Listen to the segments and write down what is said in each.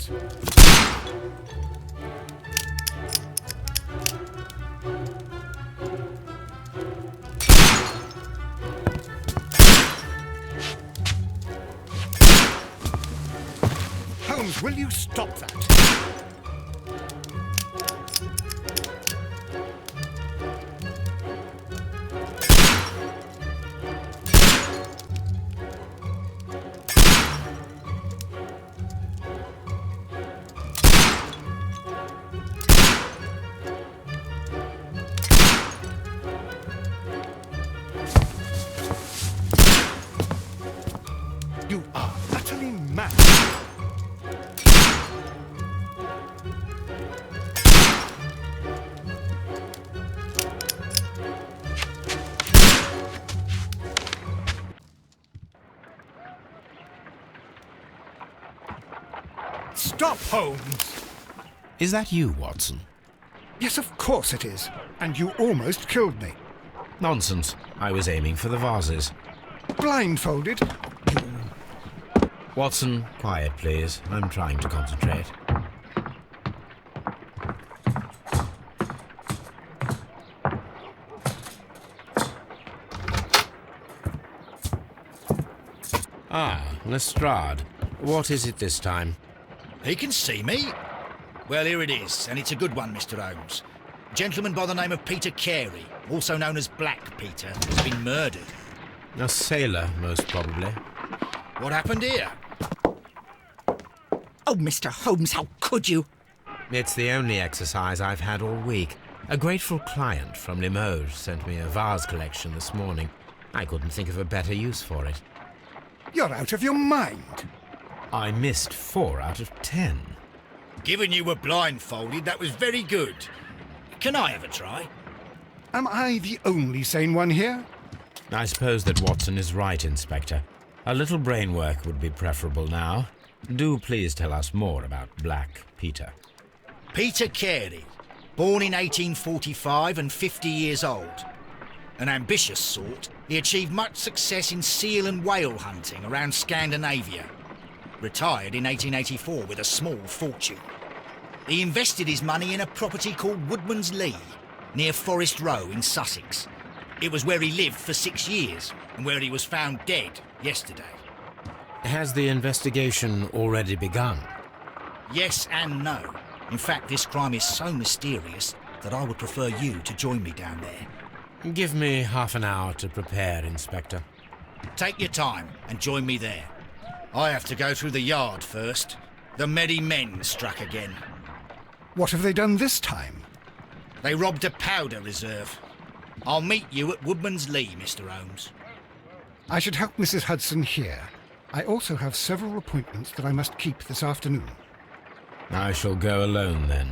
Holmes. Holmes, will you stop that? You are utterly mad. Stop, Holmes! Is that you, Watson? Yes, of course it is. And you almost killed me. Nonsense. I was aiming for the vases. Blindfolded? Watson, quiet, please. I'm trying to concentrate. Ah, Lestrade. What is it this time? He can see me. Well, here it is, and it's a good one, Mr. Holmes. A gentleman by the name of Peter Carey, also known as Black Peter, has been murdered. A sailor, most probably. What happened here? Oh, Mr. Holmes, how could you? It's the only exercise I've had all week. A grateful client from Limoges sent me a vase collection this morning. I couldn't think of a better use for it. You're out of your mind. I missed 4 out of 10. Given you were blindfolded, that was very good. Can I have a try? Am I the only sane one here? I suppose that Watson is right, Inspector. A little brain work would be preferable now. Do please tell us more about Black Peter. Peter Carey, born in 1845 and 50 years old. An ambitious sort, he achieved much success in seal and whale hunting around Scandinavia. Retired in 1884 with a small fortune. He invested his money in a property called Woodman's Lee, near Forest Row in Sussex. It was where he lived for 6 years, and where he was found dead yesterday. Has the investigation already begun? Yes and no. In fact, this crime is so mysterious that I would prefer you to join me down there. Give me half an hour to prepare, Inspector. Take your time and join me there. I have to go through the yard first. The merry men struck again. What have they done this time? They robbed a powder reserve. I'll meet you at Woodman's Lee, Mr. Holmes. I should help Mrs. Hudson here. I also have several appointments that I must keep this afternoon. I shall go alone, then.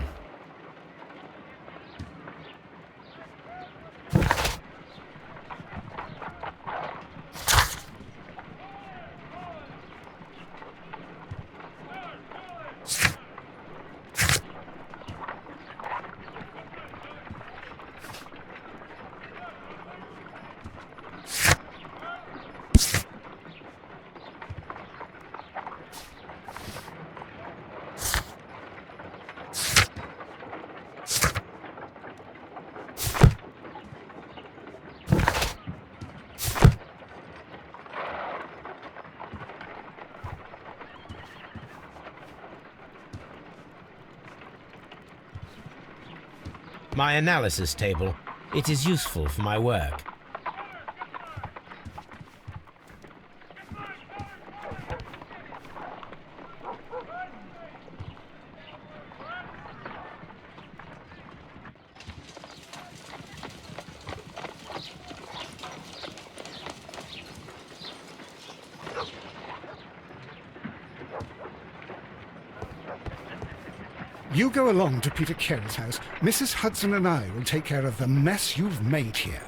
My analysis table. It is useful for my work. You go along to Peter Carey's house. Mrs. Hudson and I will take care of the mess you've made here.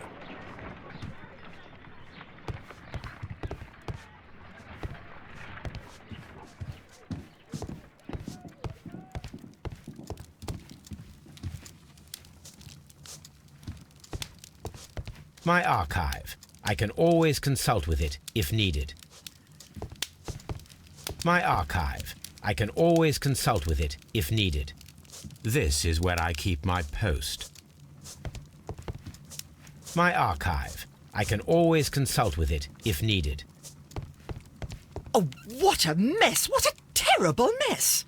My archive. I can always consult with it if needed. My archive. I can always consult with it if needed. This is where I keep my post. My archive. I can always consult with it if needed. Oh, what a mess! What a terrible mess!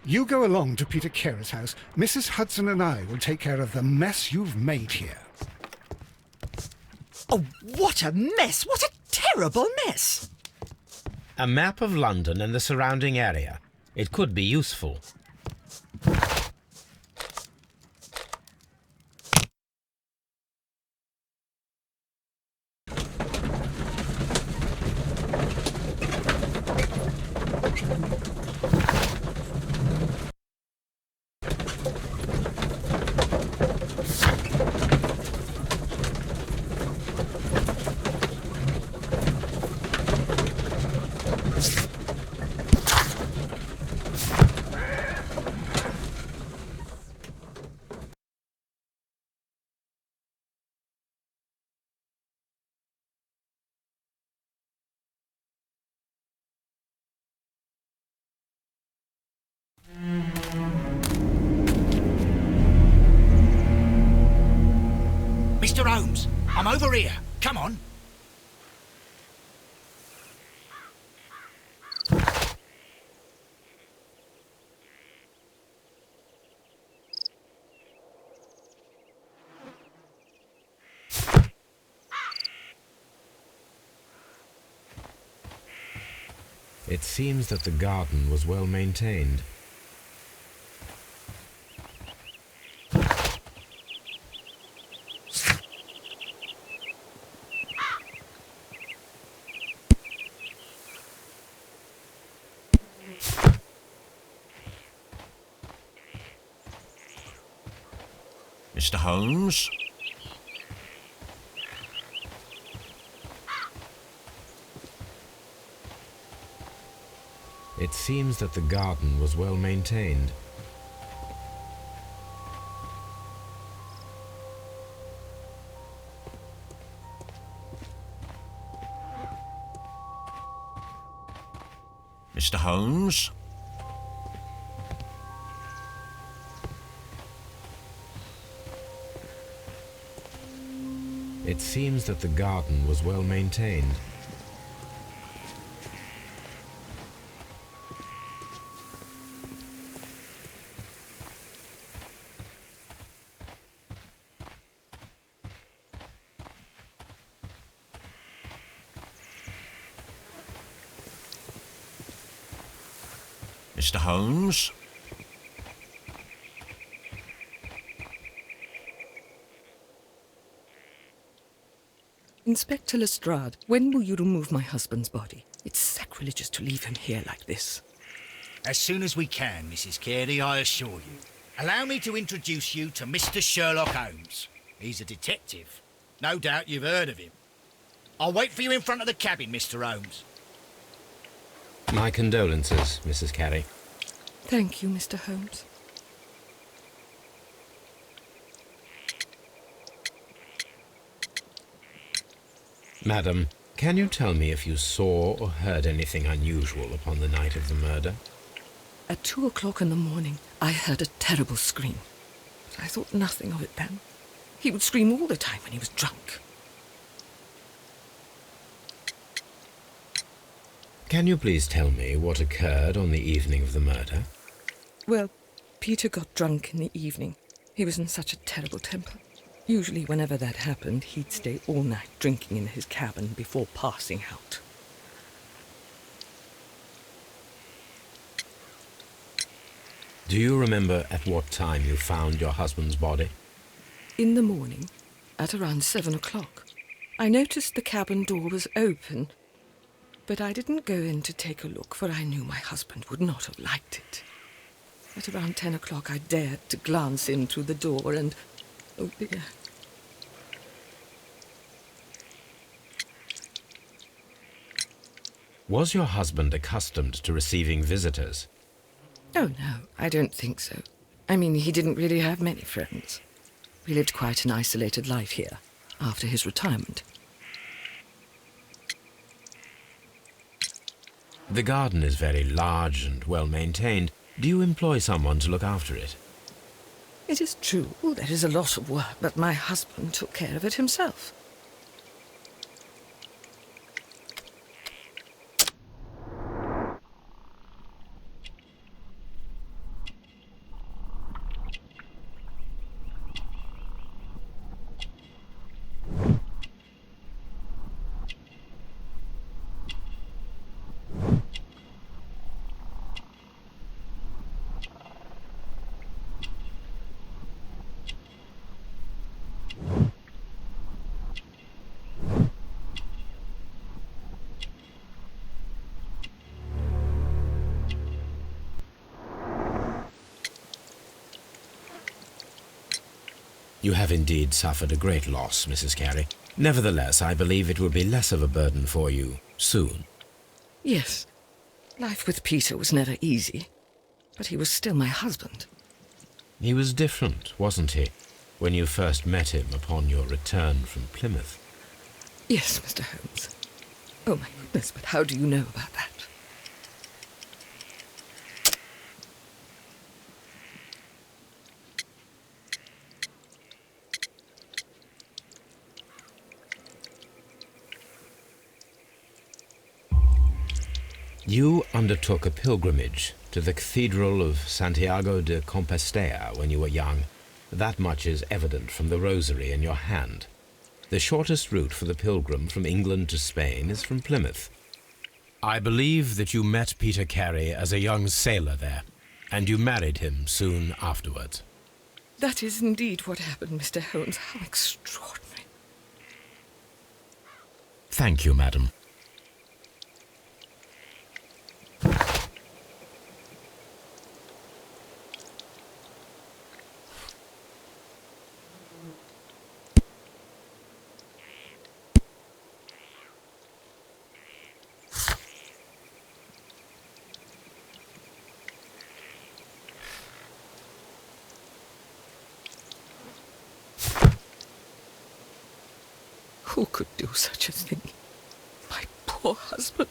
You go along to Peter Carer's house. Mrs. Hudson and I will take care of the mess you've made here. Oh, what a mess! What a terrible mess! A map of London and the surrounding area. It could be useful. Mr. Holmes, I'm over here. Come on. It seems that the garden was well maintained. Mr. Holmes? It seems that the garden was well maintained. Mr. Holmes? It seems that the garden was well maintained. Mr. Holmes? Inspector Lestrade, when will you remove my husband's body? It's sacrilegious to leave him here like this. As soon as we can, Mrs. Carey, I assure you. Allow me to introduce you to Mr. Sherlock Holmes. He's a detective. No doubt you've heard of him. I'll wait for you in front of the cabin, Mr. Holmes. My condolences, Mrs. Carey. Thank you, Mr. Holmes. Madam, can you tell me if you saw or heard anything unusual upon the night of the murder? At 2 o'clock in the morning, I heard a terrible scream. But I thought nothing of it then. He would scream all the time when he was drunk. Can you please tell me what occurred on the evening of the murder? Well, Peter got drunk in the evening. He was in such a terrible temper. Usually, whenever that happened, he'd stay all night drinking in his cabin before passing out. Do you remember at what time you found your husband's body? In the morning, at around 7 o'clock, I noticed the cabin door was open, but I didn't go in to take a look, for I knew my husband would not have liked it. At around 10 o'clock, I dared to glance in through the door and... oh dear. Was your husband accustomed to receiving visitors? Oh, no, I don't think so. I mean, he didn't really have many friends. We lived quite an isolated life here, after his retirement. The garden is very large and well maintained. Do you employ someone to look after it? It is true, there is a lot of work, but my husband took care of it himself. You have indeed suffered a great loss, Mrs. Carey. Nevertheless, I believe it will be less of a burden for you soon. Yes, life with Peter was never easy, but he was still my husband. He was different, wasn't he, when you first met him upon your return from Plymouth? Yes, Mr. Holmes. Oh, my goodness, but how do you know about that? You undertook a pilgrimage to the Cathedral of Santiago de Compostela when you were young. That much is evident from the rosary in your hand. The shortest route for the pilgrim from England to Spain is from Plymouth. I believe that you met Peter Carey as a young sailor there, and you married him soon afterwards. That is indeed what happened, Mr. Holmes. How extraordinary. Thank you, madam. Who could do such a thing? My poor husband.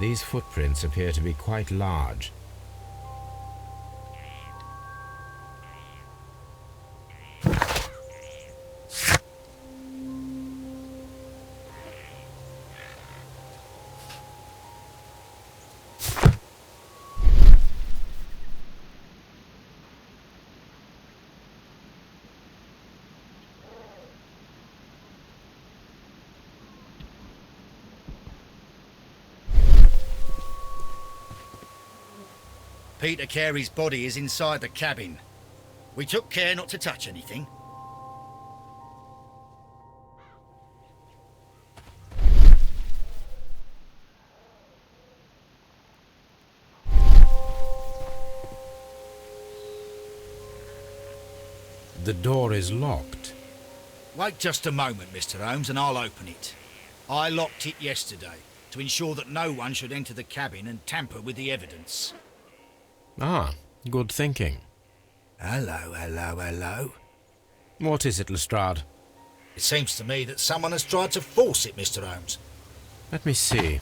These footprints appear to be quite large. Peter Carey's body is inside the cabin. We took care not to touch anything. The door is locked. Wait just a moment, Mr. Holmes, and I'll open it. I locked it yesterday to ensure that no one should enter the cabin and tamper with the evidence. Ah, good thinking. Hello, hello, hello. What is it, Lestrade? It seems to me that someone has tried to force it, Mr. Holmes. Let me see.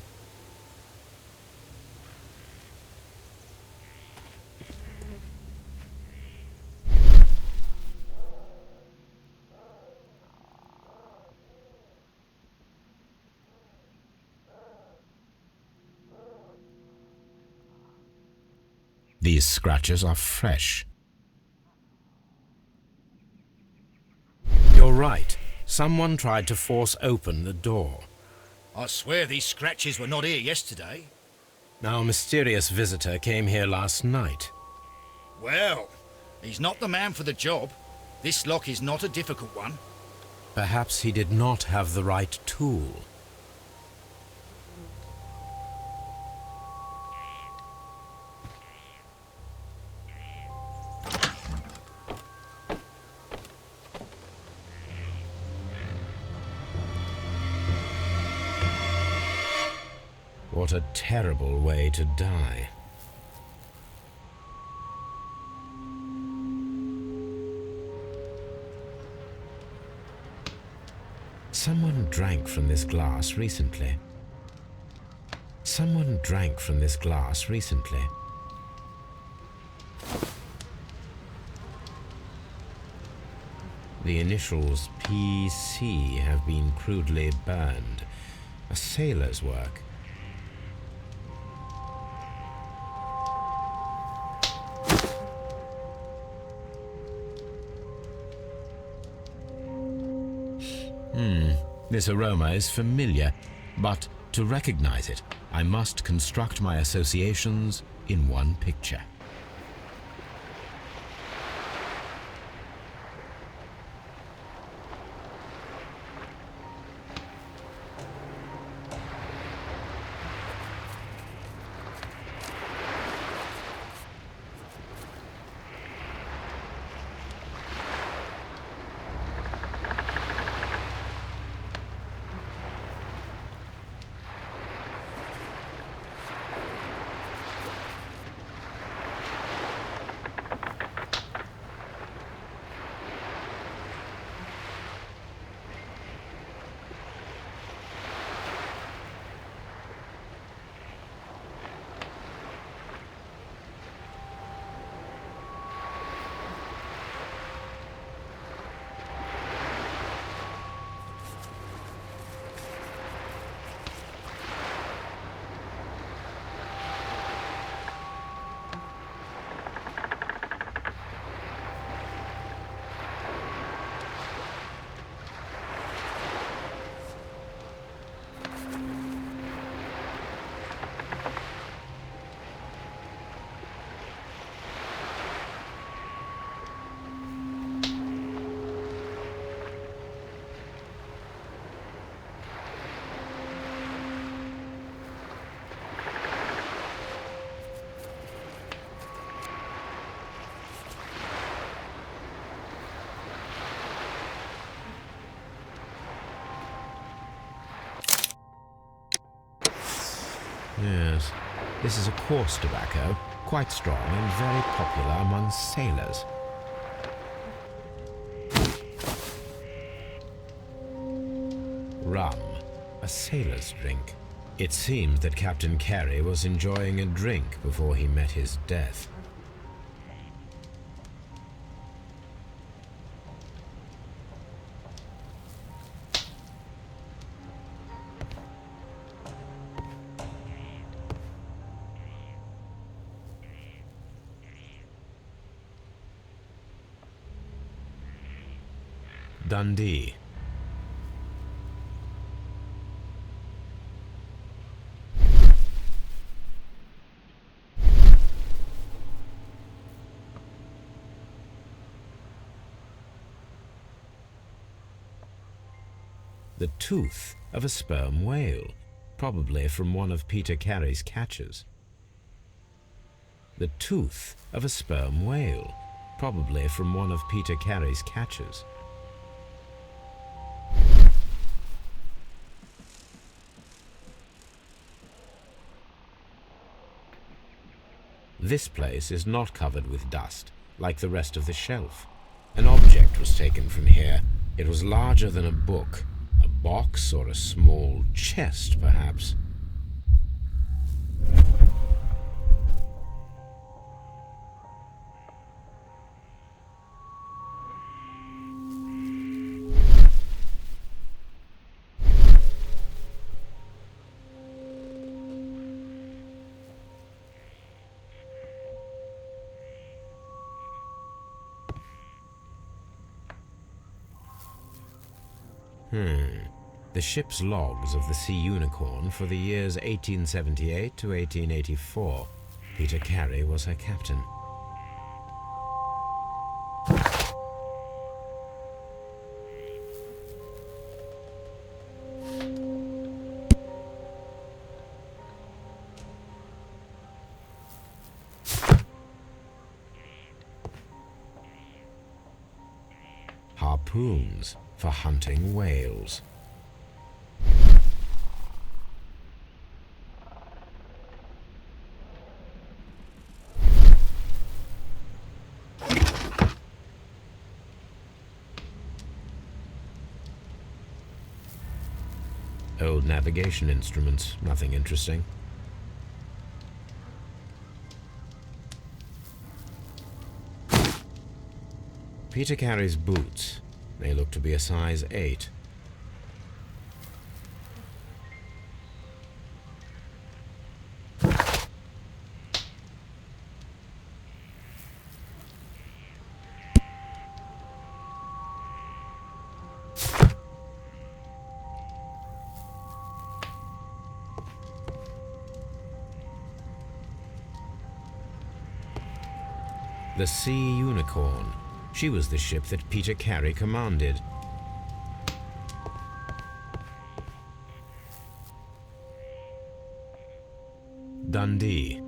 These scratches are fresh. You're right. Someone tried to force open the door. I swear these scratches were not here yesterday. Our mysterious visitor came here last night. Well, he's not the man for the job. This lock is not a difficult one. Perhaps he did not have the right tool. What a terrible way to die. Someone drank from this glass recently. Someone drank from this glass recently. The initials PC have been crudely burned. A sailor's work. This aroma is familiar, but to recognize it, I must construct my associations in one picture. Yes, this is a coarse tobacco, quite strong and very popular among sailors. Rum, a sailor's drink. It seems that Captain Carey was enjoying a drink before he met his death. Dundee. The tooth of a sperm whale, probably from one of Peter Carey's catches. The tooth of a sperm whale, probably from one of Peter Carey's catches. This place is not covered with dust, like the rest of the shelf. An object was taken from here. It was larger than a book, a box or a small chest, perhaps. The ship's logs of the Sea Unicorn for the years 1878 to 1884. Peter Carey was her captain. harpoons for hunting whales. Old navigation instruments, nothing interesting. Peter Carey's boots. They look to be a size 8. The Sea Unicorn. She was the ship that Peter Carey commanded. Dundee.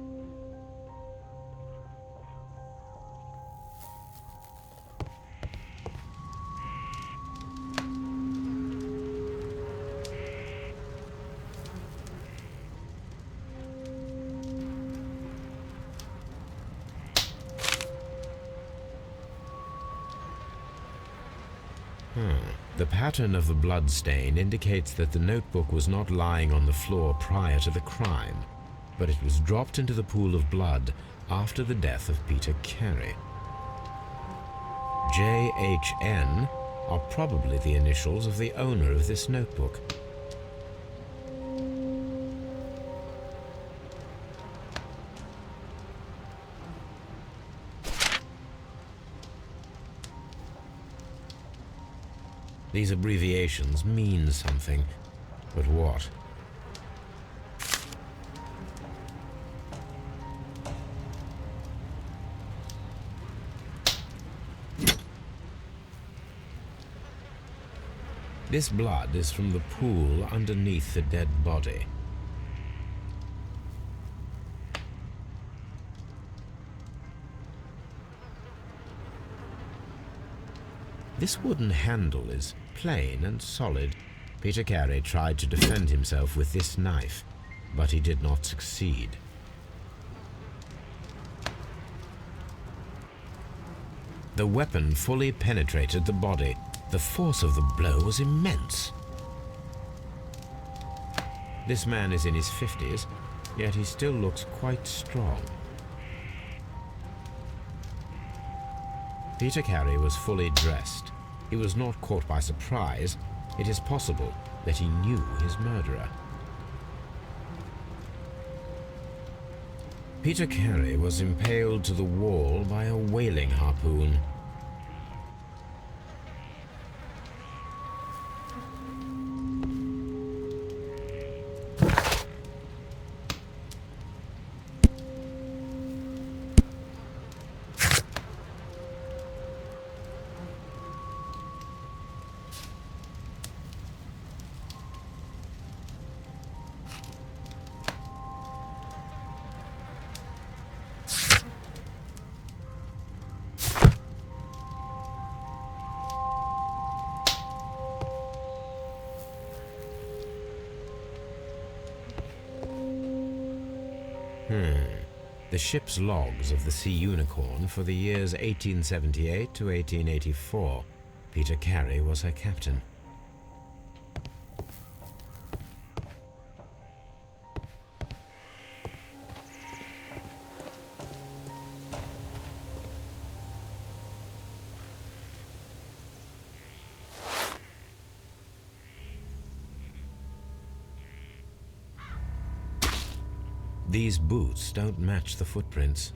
The pattern of the blood stain indicates that the notebook was not lying on the floor prior to the crime, but it was dropped into the pool of blood after the death of Peter Carey. JHN are probably the initials of the owner of this notebook. These abbreviations mean something, but what? This blood is from the pool underneath the dead body. This wooden handle is plain and solid. Peter Carey tried to defend himself with this knife, but he did not succeed. The weapon fully penetrated the body. The force of the blow was immense. This man is in his 50s, yet he still looks quite strong. Peter Carey was fully dressed. He was not caught by surprise. It is possible that he knew his murderer. Peter Carey was impaled to the wall by a whaling harpoon. The ship's logs of the Sea Unicorn for the years 1878 to 1884. Peter Carey was her captain. These boots don't match the footprints.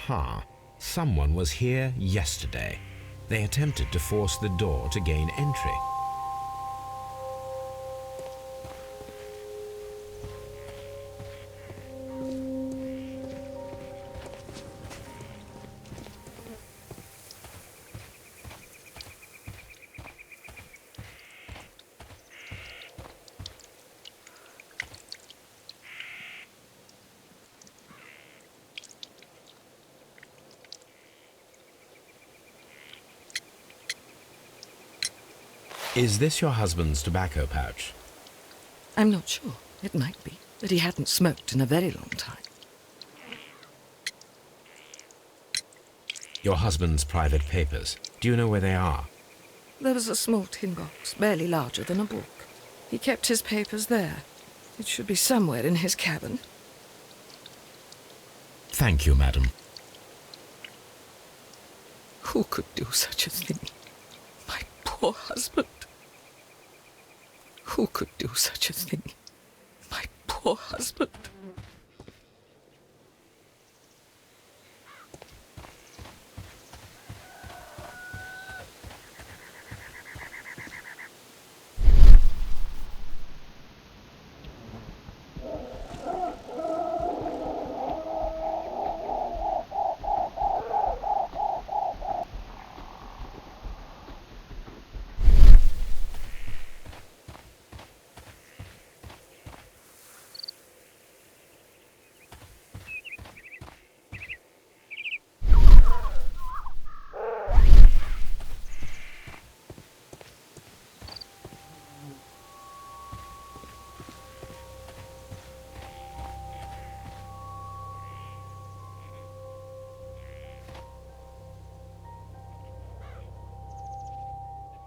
Ha! Someone was here yesterday. They attempted to force the door to gain entry. Is this your husband's tobacco pouch? I'm not sure. It might be, but he hadn't smoked in a very long time. Your husband's private papers. Do you know where they are? There was a small tin box, barely larger than a book. He kept his papers there. It should be somewhere in his cabin. Thank you, madam. Who could do such a thing? My poor husband. Who could do such a thing? My poor husband.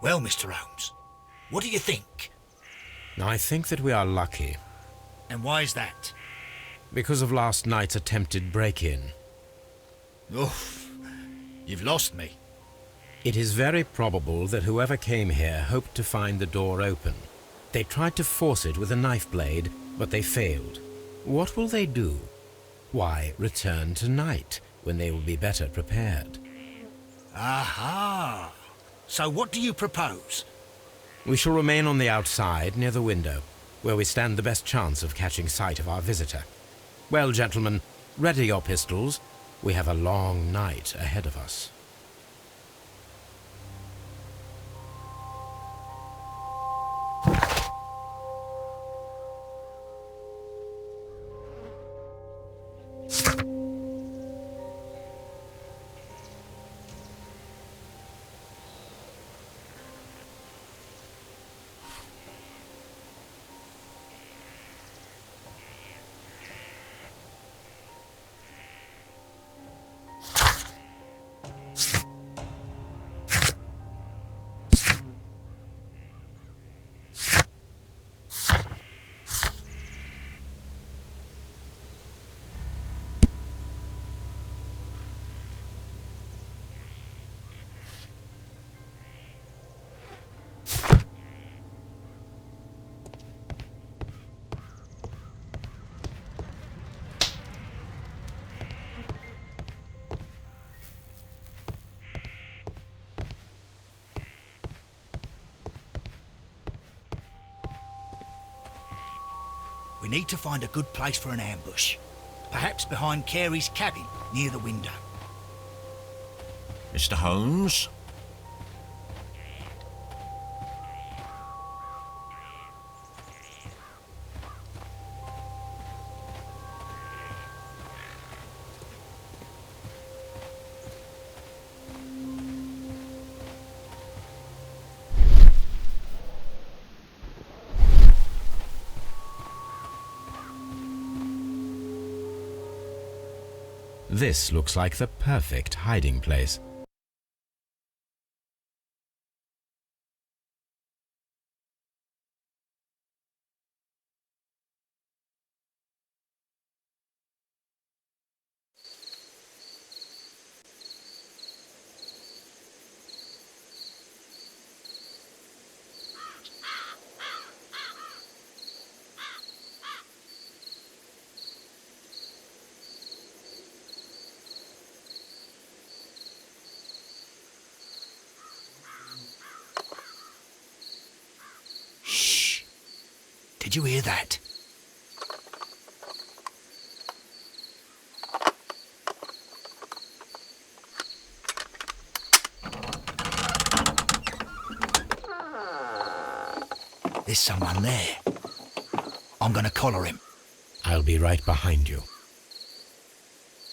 Well, Mr. Holmes, what do you think? I think that we are lucky. And why is that? Because of last night's attempted break-in. Oof, you've lost me. It is very probable that whoever came here hoped to find the door open. They tried to force it with a knife blade, but they failed. What will they do? Why, return tonight, when they will be better prepared. Aha! So what do you propose? We shall remain on the outside, near the window, where we stand the best chance of catching sight of our visitor. Well, gentlemen, ready your pistols. We have a long night ahead of us. We need to find a good place for an ambush. Perhaps behind Carey's cabin, near the window. Mr. Holmes? This looks like the perfect hiding place. Did you hear that? There's someone there. I'm gonna collar him. I'll be right behind you.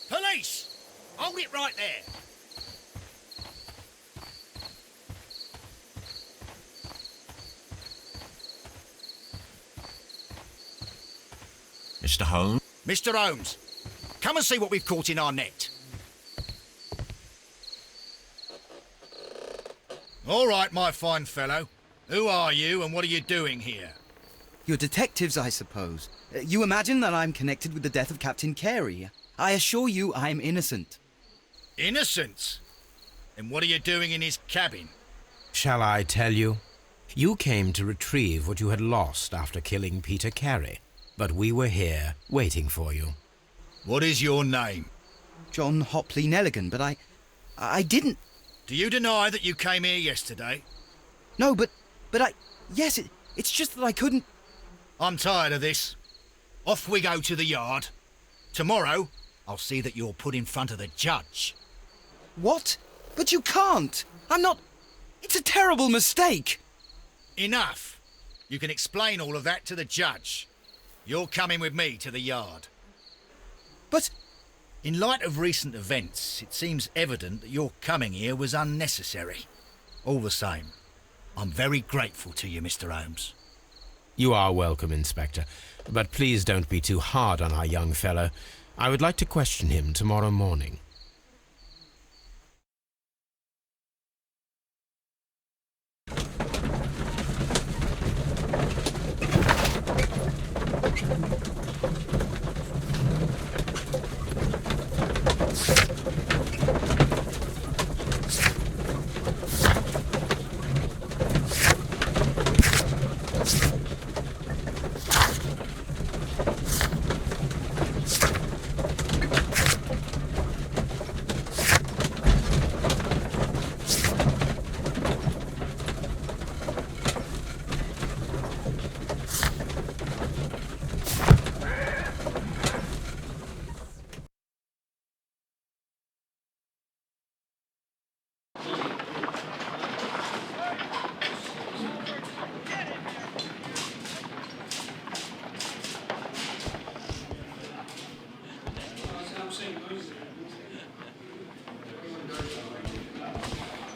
Police! Hold it right there. Mr. Holmes? Mr. Holmes, come and see what we've caught in our net. All right, my fine fellow. Who are you and what are you doing here? You're detectives, I suppose. You imagine that I'm connected with the death of Captain Carey. I assure you I'm innocent. Innocent? And what are you doing in his cabin? Shall I tell you? You came to retrieve what you had lost after killing Peter Carey, but we were here waiting for you. What is your name? John Hopley Nelligan, but I didn't... Do you deny that you came here yesterday? No, but yes, it's just that I couldn't... I'm tired of this. Off we go to the yard. Tomorrow, I'll see that you're put in front of the judge. What? But you can't! I'm not... It's a terrible mistake! Enough. You can explain all of that to the judge. You're coming with me to the yard. But... In light of recent events, it seems evident that your coming here was unnecessary. All the same, I'm very grateful to you, Mr. Holmes. You are welcome, Inspector, but please don't be too hard on our young fellow. I would like to question him tomorrow morning.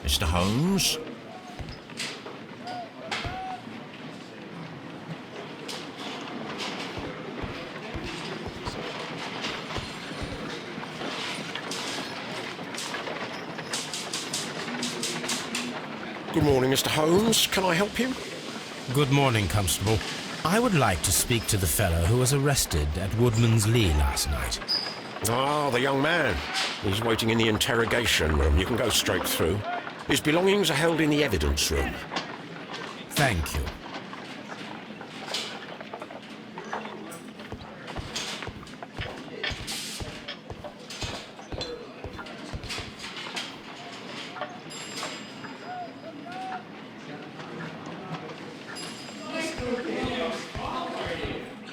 Mr. Holmes? Good morning, Mr. Holmes. Can I help you? Good morning, Constable. I would like to speak to the fellow who was arrested at Woodman's Lee last night. Ah, the young man. He's waiting in the interrogation room. You can go straight through. His belongings are held in the evidence room. Thank you.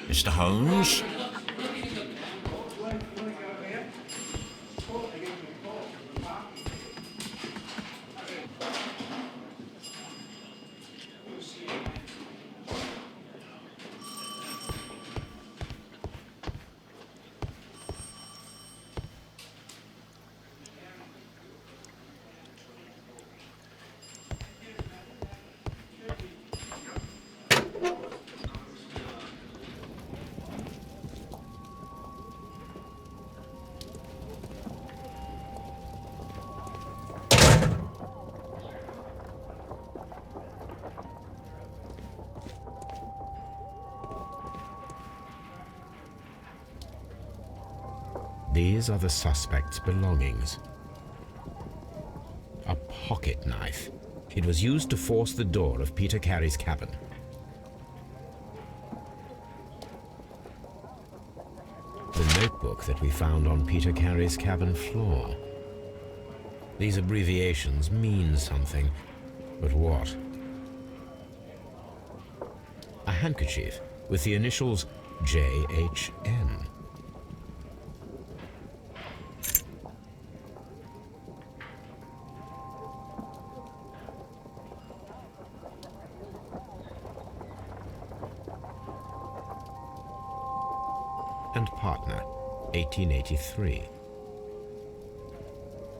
Mr. Holmes? These are the suspect's belongings. A pocket knife. It was used to force the door of Peter Carey's cabin. The notebook that we found on Peter Carey's cabin floor. These abbreviations mean something, but what? A handkerchief with the initials JHN. And partner, 1883.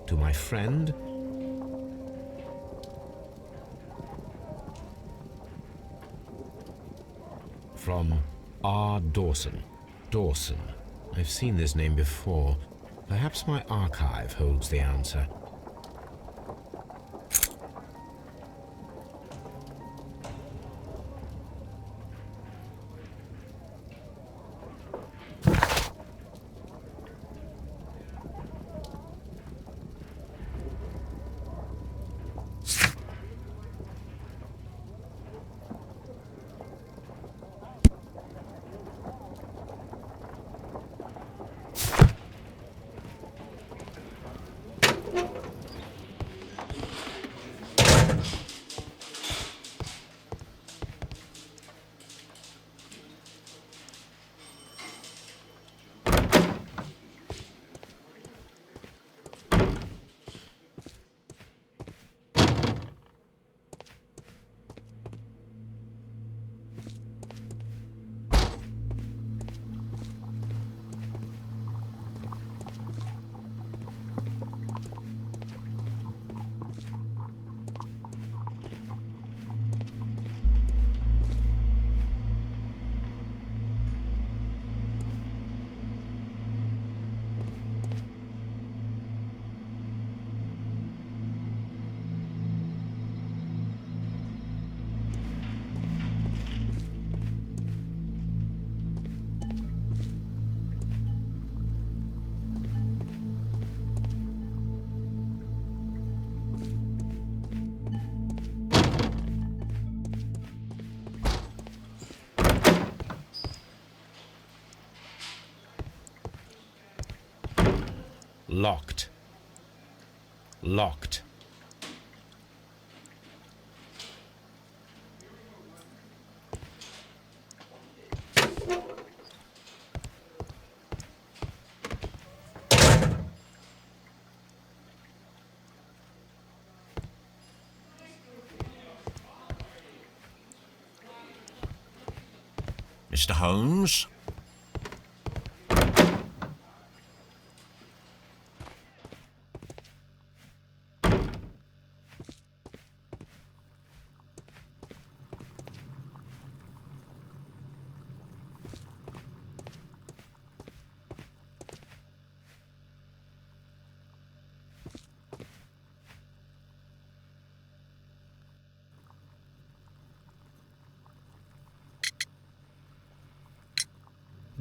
To my friend, from R. Dawson. Dawson. I've seen this name before. Perhaps my archive holds the answer. Locked. Locked. Mr. Holmes?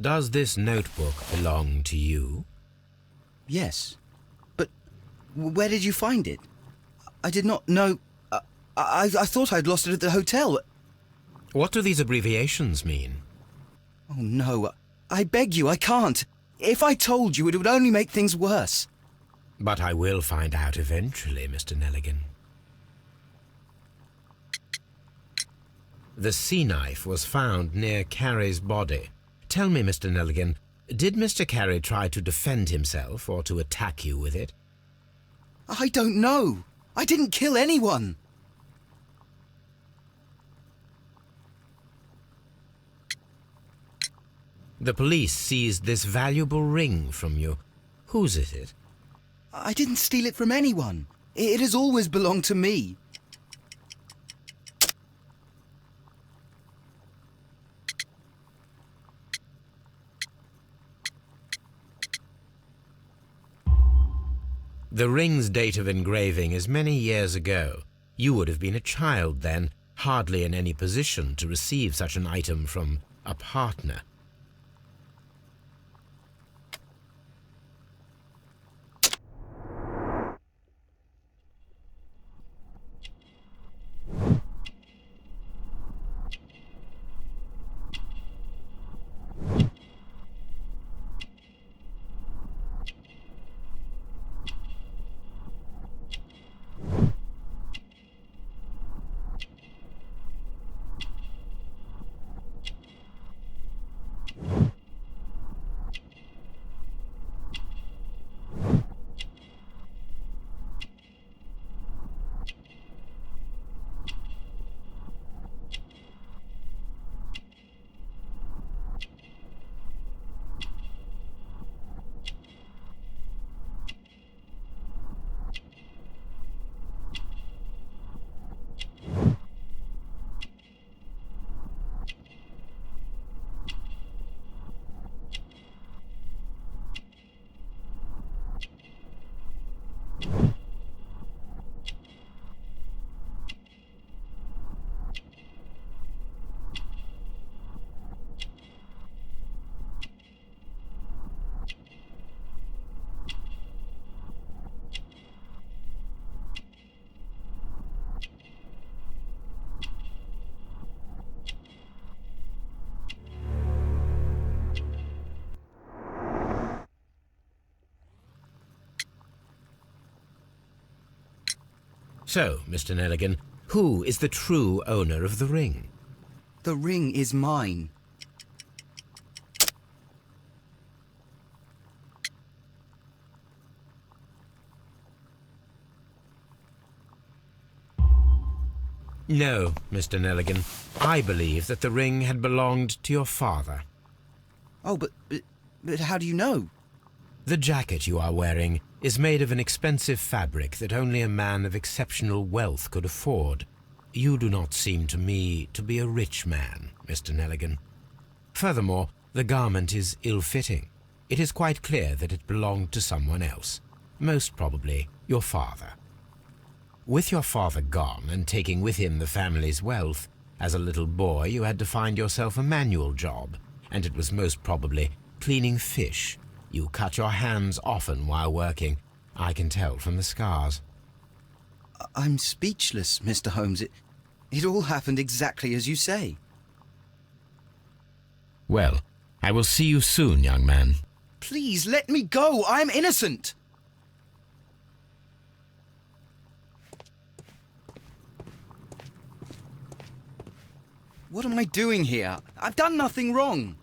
Does this notebook belong to you? Yes. But where did you find it? I did not know... I thought I'd lost it at the hotel. What do these abbreviations mean? Oh, no. I beg you, I can't. If I told you, it would only make things worse. But I will find out eventually, Mr. Nelligan. The sea knife was found near Carey's body. Tell me, Mr. Nelligan, did Mr. Carey try to defend himself or to attack you with it? I don't know. I didn't kill anyone. The police seized this valuable ring from you. Whose is it? I didn't steal it from anyone. It has always belonged to me. The ring's date of engraving is many years ago. You would have been a child then, hardly in any position to receive such an item from a partner. So, Mr. Nelligan, who is the true owner of the ring? The ring is mine. No, Mr. Nelligan. I believe that the ring had belonged to your father. Oh, but how do you know? The jacket you are wearing is made of an expensive fabric that only a man of exceptional wealth could afford. You do not seem to me to be a rich man, Mr. Nelligan. Furthermore, the garment is ill-fitting. It is quite clear that it belonged to someone else, most probably your father. With your father gone and taking with him the family's wealth, as a little boy you had to find yourself a manual job, and it was most probably cleaning fish. You cut your hands often while working. I can tell from the scars. I'm speechless, Mr. Holmes. It all happened exactly as you say. Well, I will see you soon, young man. Please, let me go. I'm innocent. What am I doing here? I've done nothing wrong.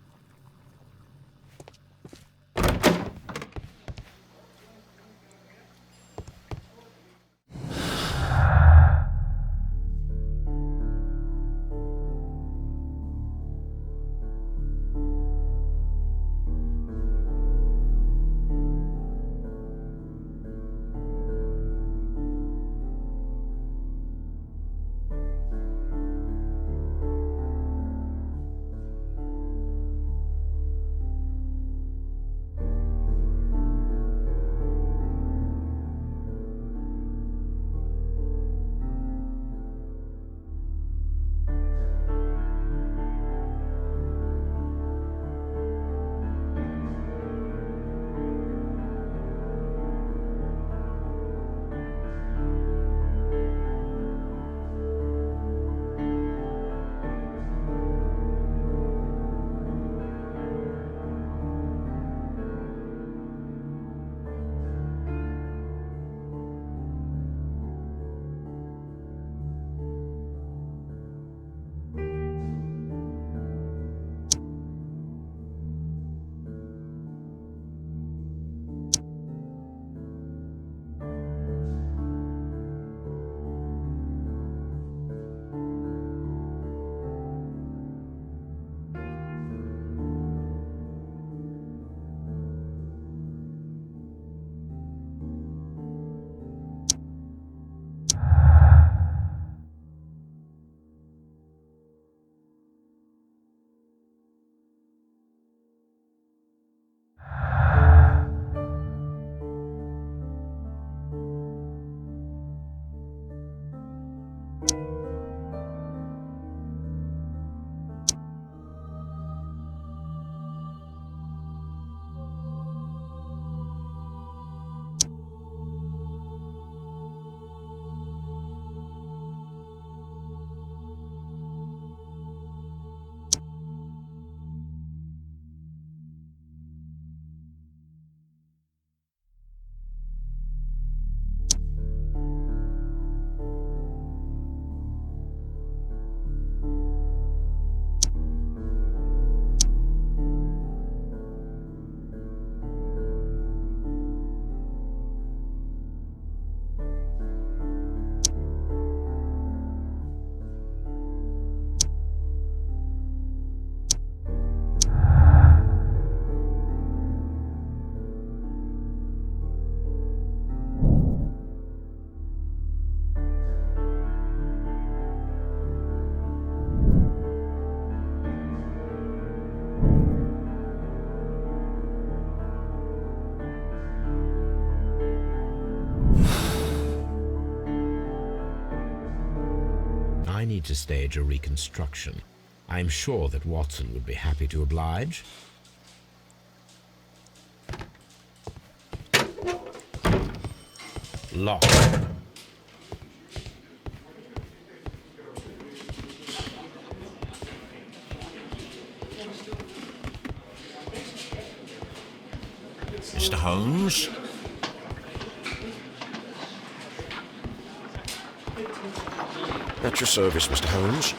I need to stage a reconstruction. I am sure that Watson would be happy to oblige. Locked. Mr. Holmes? At your service, Mr. Holmes.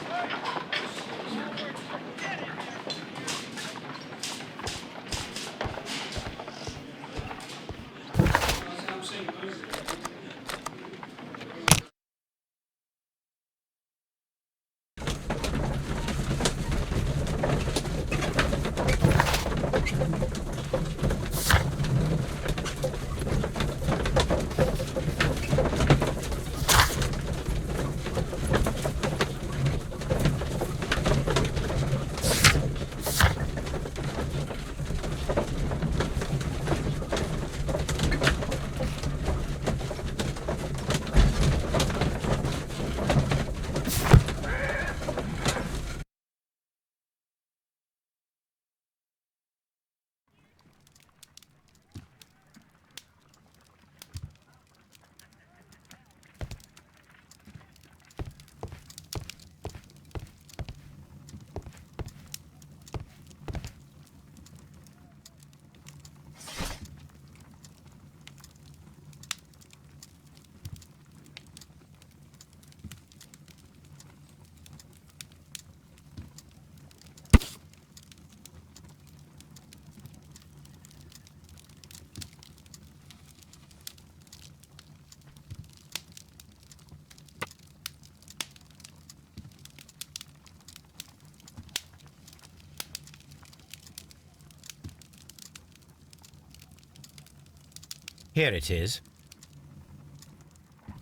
Here it is.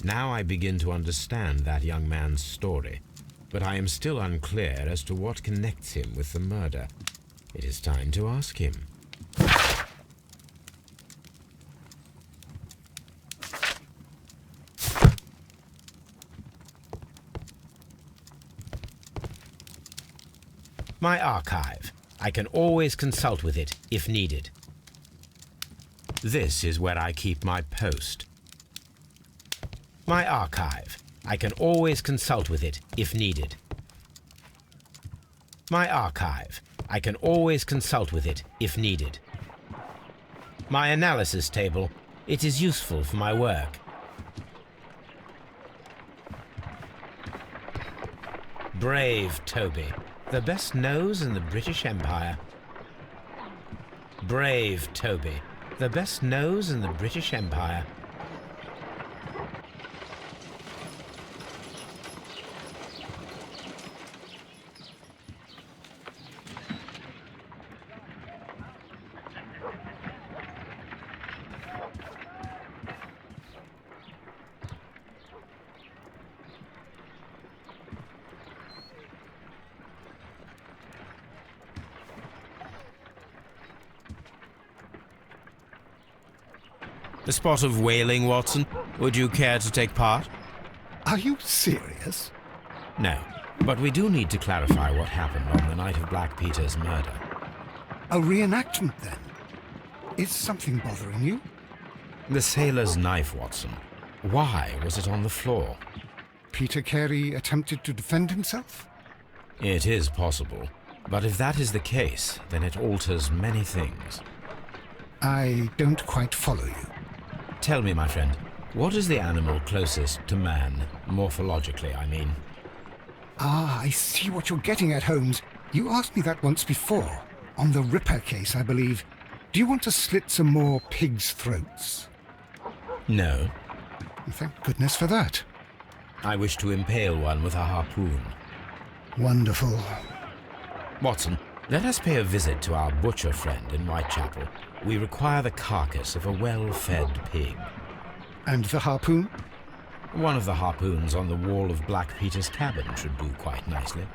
Now I begin to understand that young man's story, but I am still unclear as to what connects him with the murder. It is time to ask him. My archive. I can always consult with it if needed. This is where I keep my post. My archive. I can always consult with it if needed. My archive. I can always consult with it if needed. My analysis table. It is useful for my work. Brave Toby. The best nose in the British Empire. Brave Toby. The best nose in the British Empire. A spot of whaling, Watson. Would you care to take part? Are you serious? No, but we do need to clarify what happened on the night of Black Peter's murder. A reenactment, then? Is something bothering you? The sailor's knife, Watson. Why was it on the floor? Peter Carey attempted to defend himself? It is possible, but if that is the case, then it alters many things. I don't quite follow you. Tell me, my friend, what is the animal closest to man, morphologically, I mean? Ah, I see what you're getting at, Holmes. You asked me that once before. On the Ripper case, I believe. Do you want to slit some more pigs' throats? No. Thank goodness for that. I wish to impale one with a harpoon. Wonderful. Watson, let us pay a visit to our butcher friend in Whitechapel. We require the carcass of a well-fed pig. And the harpoon? One of the harpoons on the wall of Black Peter's cabin should do quite nicely.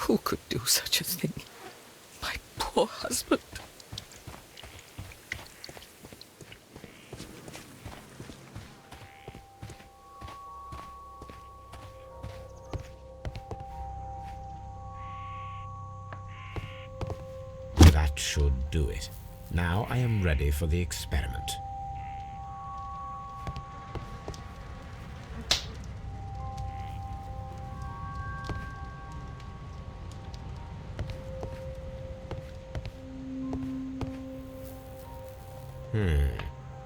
Who could do such a thing? My poor husband. That should do it. Now I am ready for the experiment.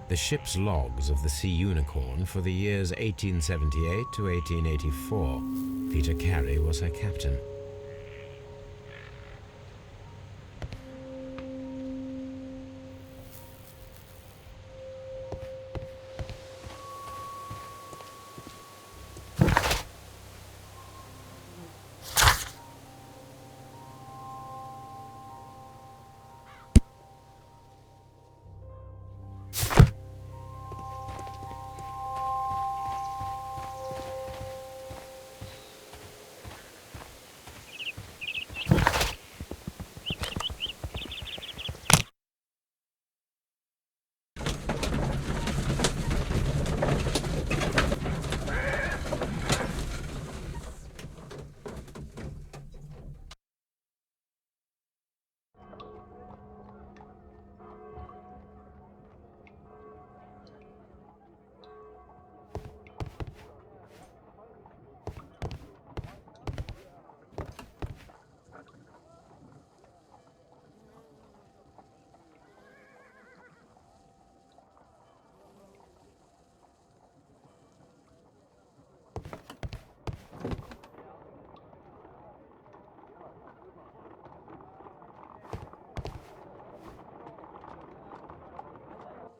The ship's logs of the Sea Unicorn for the years 1878 to 1884. Peter Carey was her captain.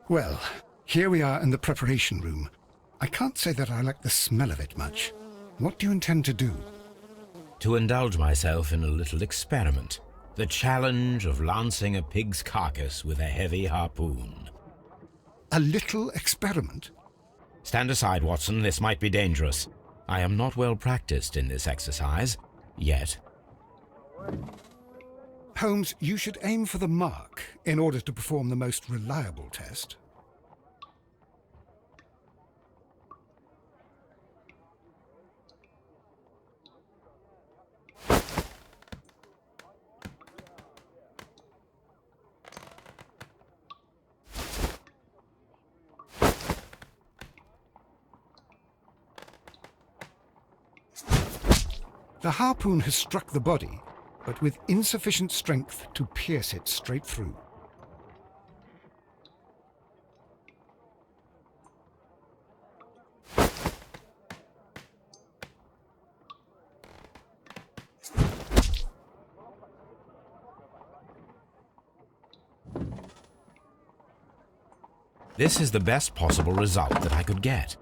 Well, here we are in the preparation room. I can't say that I like the smell of it much. What do you intend to do? To indulge myself in a little experiment. The challenge of lancing a pig's carcass with a heavy harpoon. A little experiment? Stand aside, Watson. This might be dangerous. I am not well practiced in this exercise. Yet. Holmes, you should aim for the mark in order to perform the most reliable test. The harpoon has struck the body, but with insufficient strength to pierce it straight through. This is the best possible result that I could get.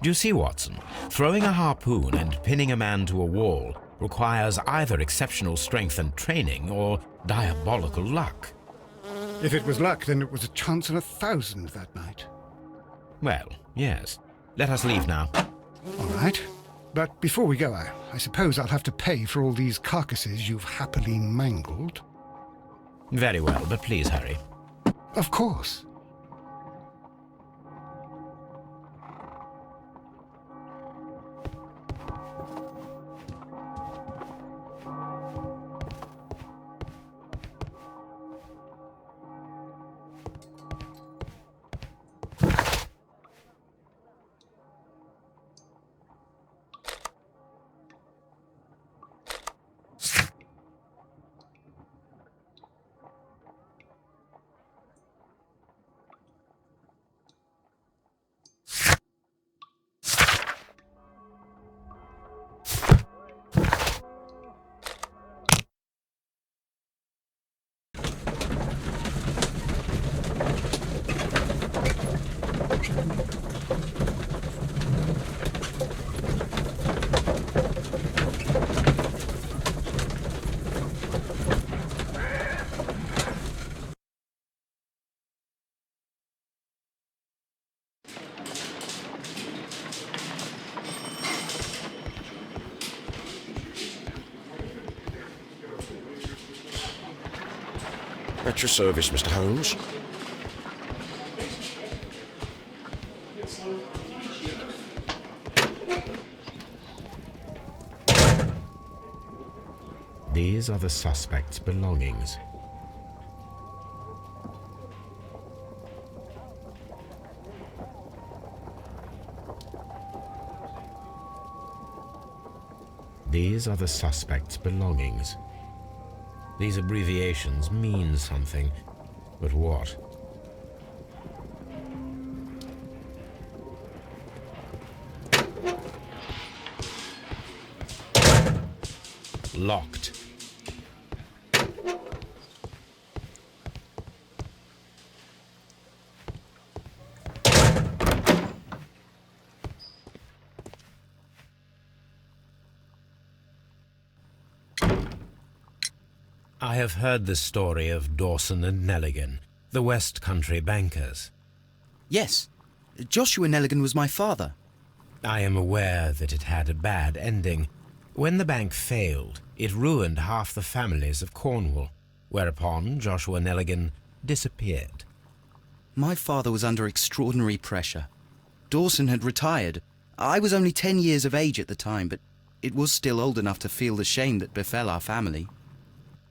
Do you see, Watson? Throwing a harpoon and pinning a man to a wall requires either exceptional strength and training or diabolical luck. If it was luck, then it was a chance in 1,000 that night. Well, yes. Let us leave now. All right. But before we go, I suppose I'll have to pay for all these carcasses you've happily mangled. Very well, but please hurry. Of course. At your service, Mr. Holmes. These are the suspect's belongings. These are the suspect's belongings. These abbreviations mean something, but what? Locked. I have heard the story of Dawson and Nelligan, the West Country bankers. Yes, Joshua Nelligan was my father. I am aware that it had a bad ending. When the bank failed, it ruined half the families of Cornwall, whereupon Joshua Nelligan disappeared. My father was under extraordinary pressure. Dawson had retired. I was only 10 years of age at the time, but it was still old enough to feel the shame that befell our family.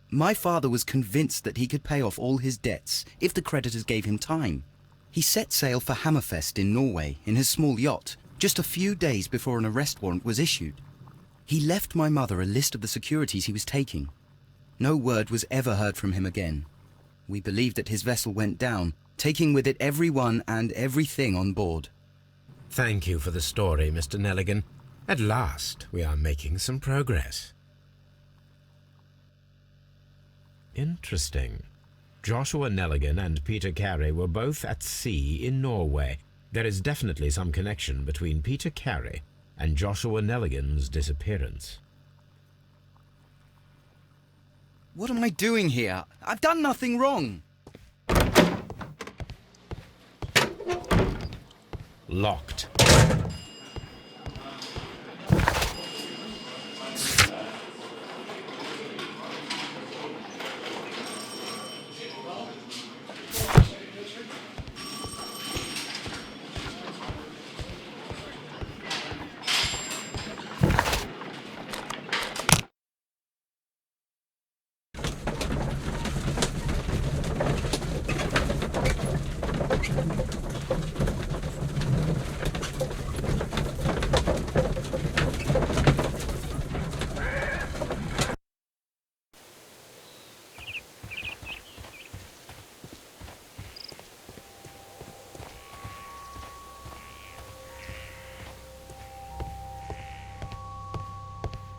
My father was convinced that he could pay off all his debts if the creditors gave him time. He set sail for Hammerfest in Norway in his small yacht, just a few days before an arrest warrant was issued. He left my mother a list of the securities he was taking. No word was ever heard from him again. We believe that his vessel went down, taking with it everyone and everything on board. Thank you for the story, Mr. Nelligan. At last, we are making some progress. Interesting. Joshua Nelligan and Peter Carey were both at sea in Norway. There is definitely some connection between Peter Carey and Joshua Nelligan's disappearance. What am I doing here? I've done nothing wrong. Locked.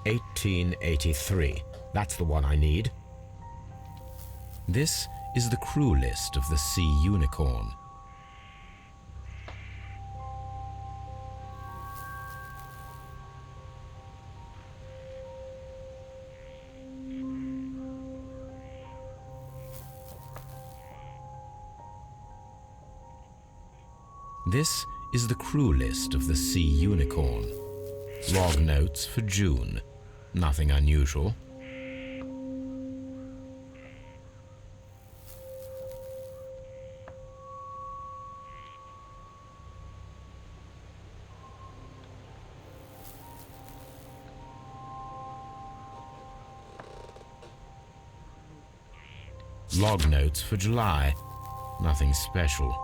(1883). That's the one I need. This is the crew list of the Sea Unicorn. This is the crew list of the Sea Unicorn. Log notes for June. Nothing unusual. Log notes for July. Nothing special.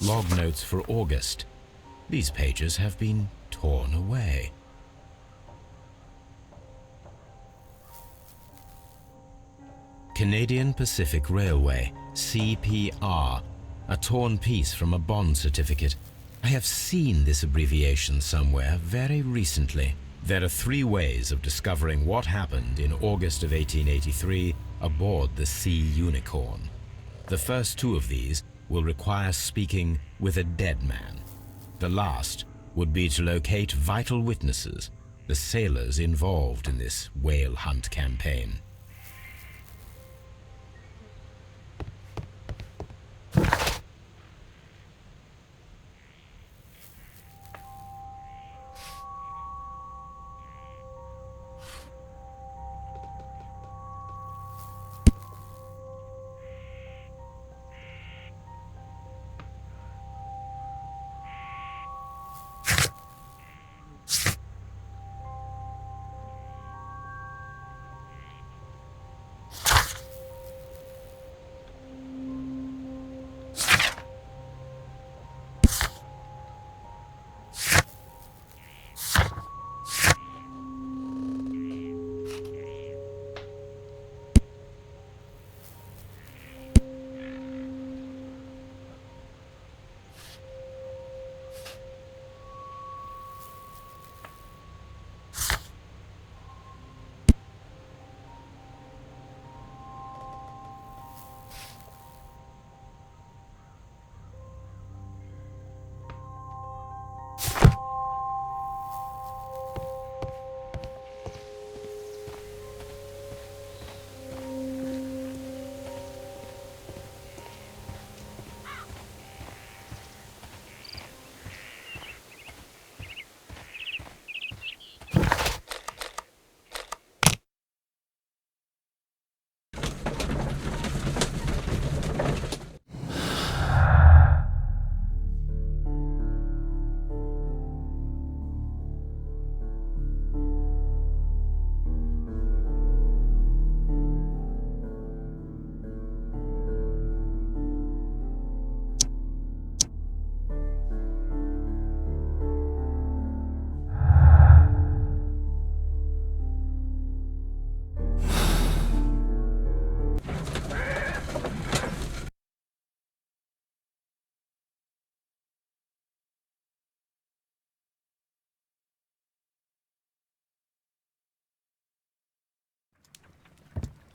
Log notes for August. These pages have been torn away. Canadian Pacific Railway, CPR, a torn piece from a bond certificate. I have seen this abbreviation somewhere very recently. There are 3 ways of discovering what happened in August of 1883 aboard the Sea Unicorn. The first 2 of these will require speaking with a dead man. The last would be to locate vital witnesses, the sailors involved in this whale hunt campaign.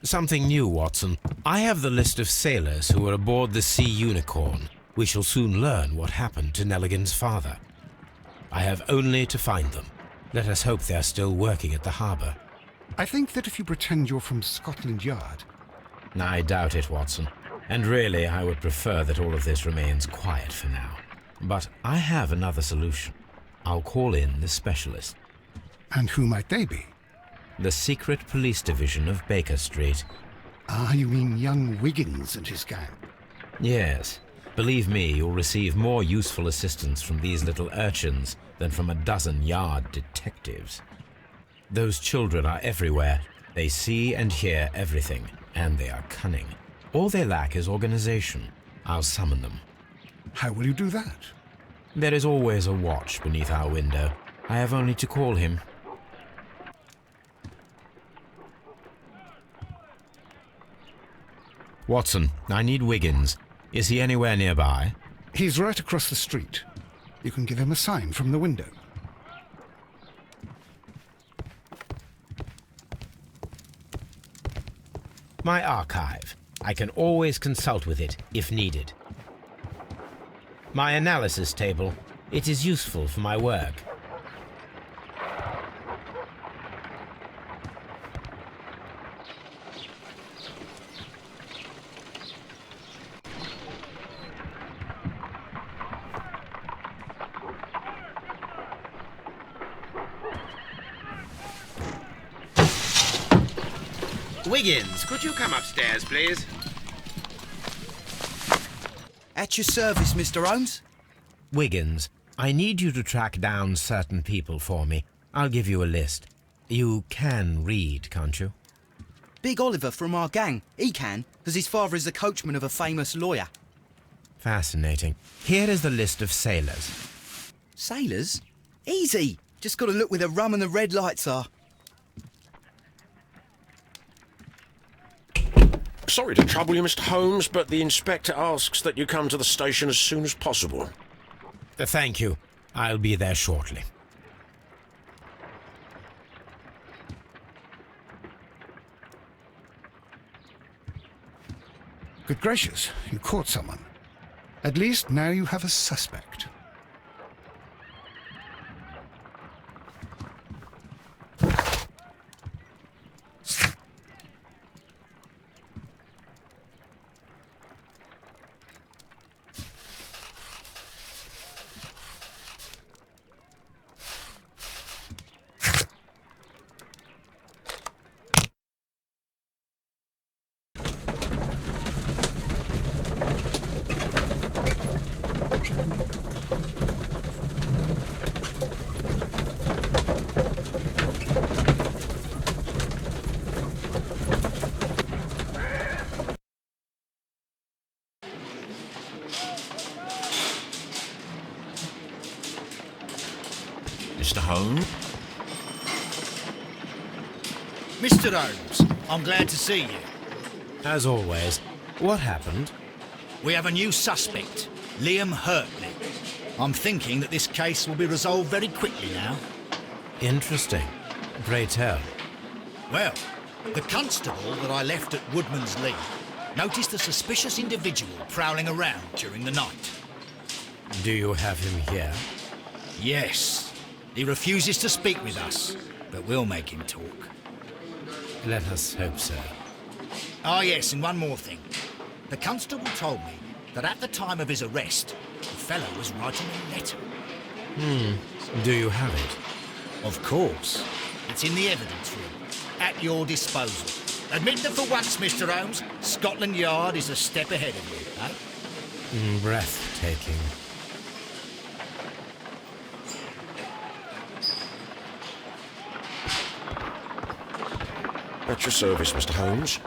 Something new, Watson. I have the list of sailors who were aboard the Sea Unicorn. We shall soon learn what happened to Nelligan's father. I have only to find them. Let us hope they are still working at the harbour. I think that if you pretend you're from Scotland Yard... I doubt it, Watson. And really, I would prefer that all of this remains quiet for now. But I have another solution. I'll call in the specialist. And who might they be? The secret police division of Baker Street. Ah, you mean young Wiggins and his gang? Yes. Believe me, you'll receive more useful assistance from these little urchins than from a dozen yard detectives. Those children are everywhere. They see and hear everything, and they are cunning. All they lack is organization. I'll summon them. How will you do that? There is always a watch beneath our window. I have only to call him. Watson, I need Wiggins. Is he anywhere nearby? He's right across the street. You can give him a sign from the window. My archive. I can always consult with it, if needed. My analysis table. It is useful for my work. Wiggins, could you come upstairs, please? At your service, Mr. Holmes. Wiggins, I need you to track down certain people for me. I'll give you a list. You can read, can't you? Big Oliver from our gang. He can, because his father is the coachman of a famous lawyer. Fascinating. Here is the list of sailors. Sailors? Easy. Just got to look where the rum and the red lights are. Sorry to trouble you, Mr. Holmes, but the inspector asks that you come to the station as soon as possible. Thank you. I'll be there shortly. Good gracious, you caught someone. At least now you have a suspect. Mr. Holmes? Mr. Holmes, I'm glad to see you. As always, what happened? We have a new suspect, Liam Hurtley. I'm thinking that this case will be resolved very quickly now. Interesting. Pray tell. Well, the constable that I left at Woodman's Lee noticed a suspicious individual prowling around during the night. Do you have him here? Yes. He refuses to speak with us, but we'll make him talk. Let us hope so. Ah, yes, and one more thing. The constable told me that at the time of his arrest, the fellow was writing a letter. Do you have it? Of course. It's in the evidence room, at your disposal. Admit that for once, Mr. Holmes, Scotland Yard is a step ahead of you, eh? Breathtaking. At your service, Mr. Holmes.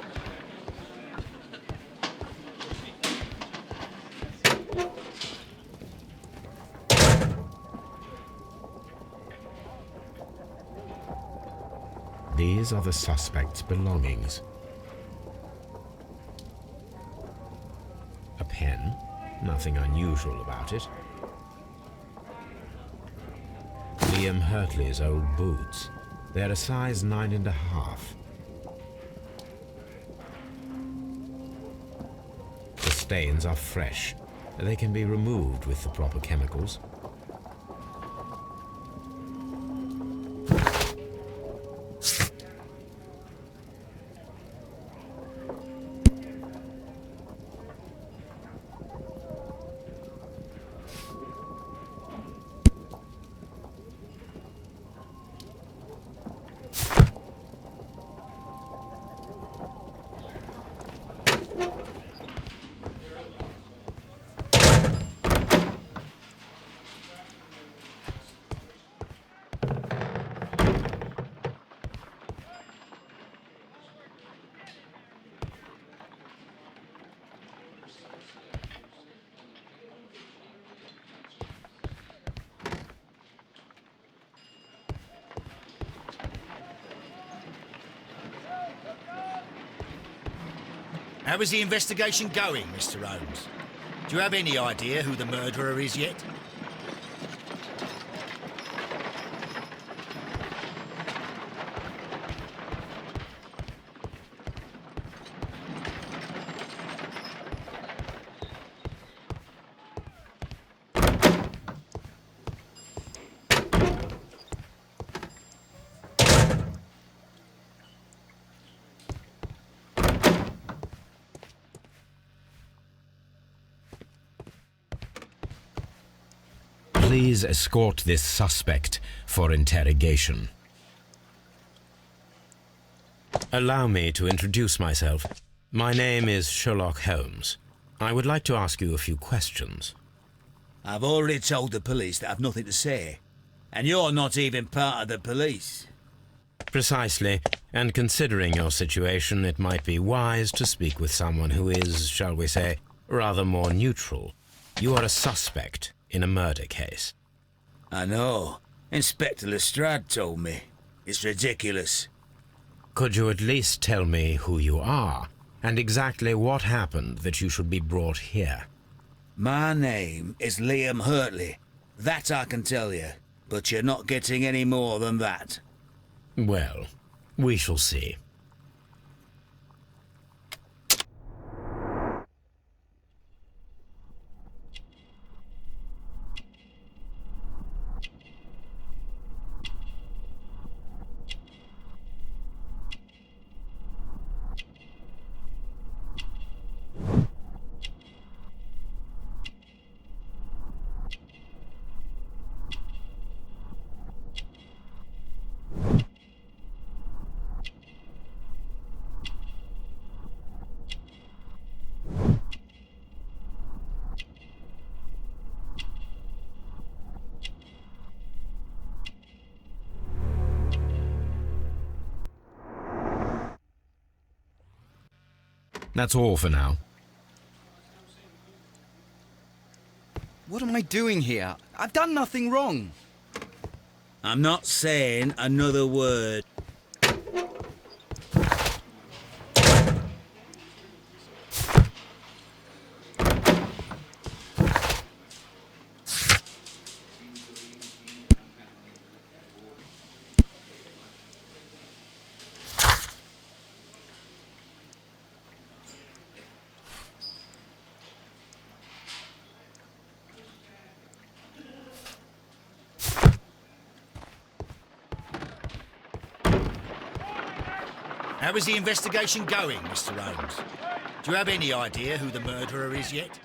These are the suspect's belongings. A pen, nothing unusual about it. Liam Hurtley's old boots. They're a size 9.5. stains are fresh. They can be removed with the proper chemicals. How is the investigation going, Mr. Holmes? Do you have any idea who the murderer is yet? Please escort this suspect for interrogation. Allow me to introduce myself. My name is Sherlock Holmes. I would like to ask you a few questions. I've already told the police that I've nothing to say. And you're not even part of the police. Precisely, and considering your situation, it might be wise to speak with someone who is, shall we say, rather more neutral. You are a suspect in a murder case. I know. Inspector Lestrade told me. It's ridiculous. Could you at least tell me who you are, and exactly what happened that you should be brought here? My name is Liam Hurtley. That I can tell you. But you're not getting any more than that. Well, we shall see. That's all for now. What am I doing here? I've done nothing wrong. I'm not saying another word. How is the investigation going, Mr. Holmes? Do you have any idea who the murderer is yet?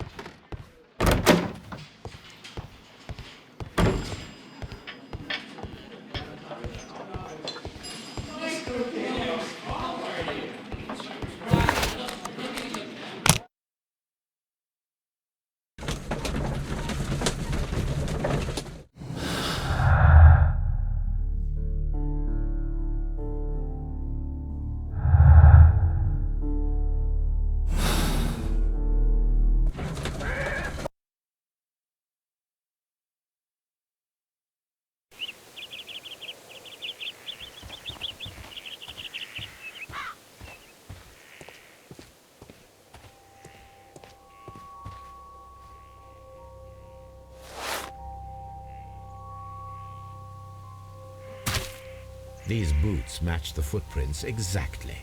These boots match the footprints exactly.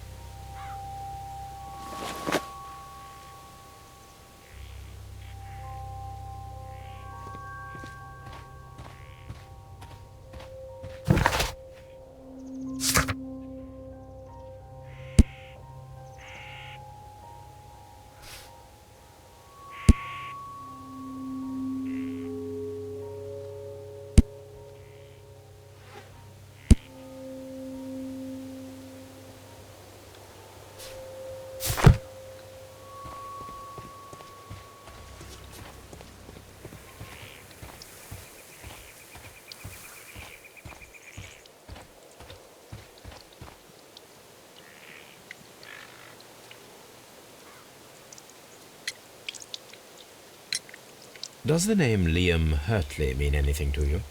Does the name Liam Hurtley mean anything to you?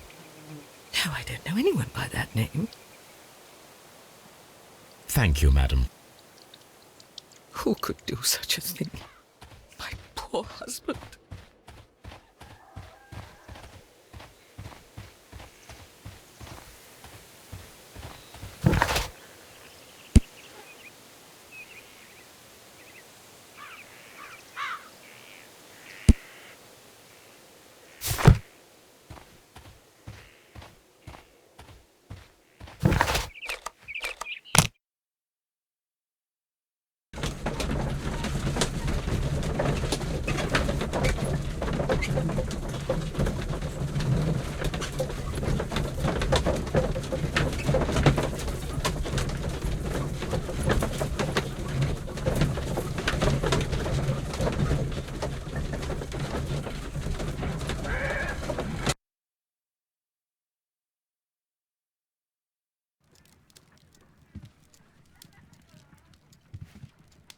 No, I don't know anyone by that name. Thank you, madam. Who could do such a thing? My poor husband.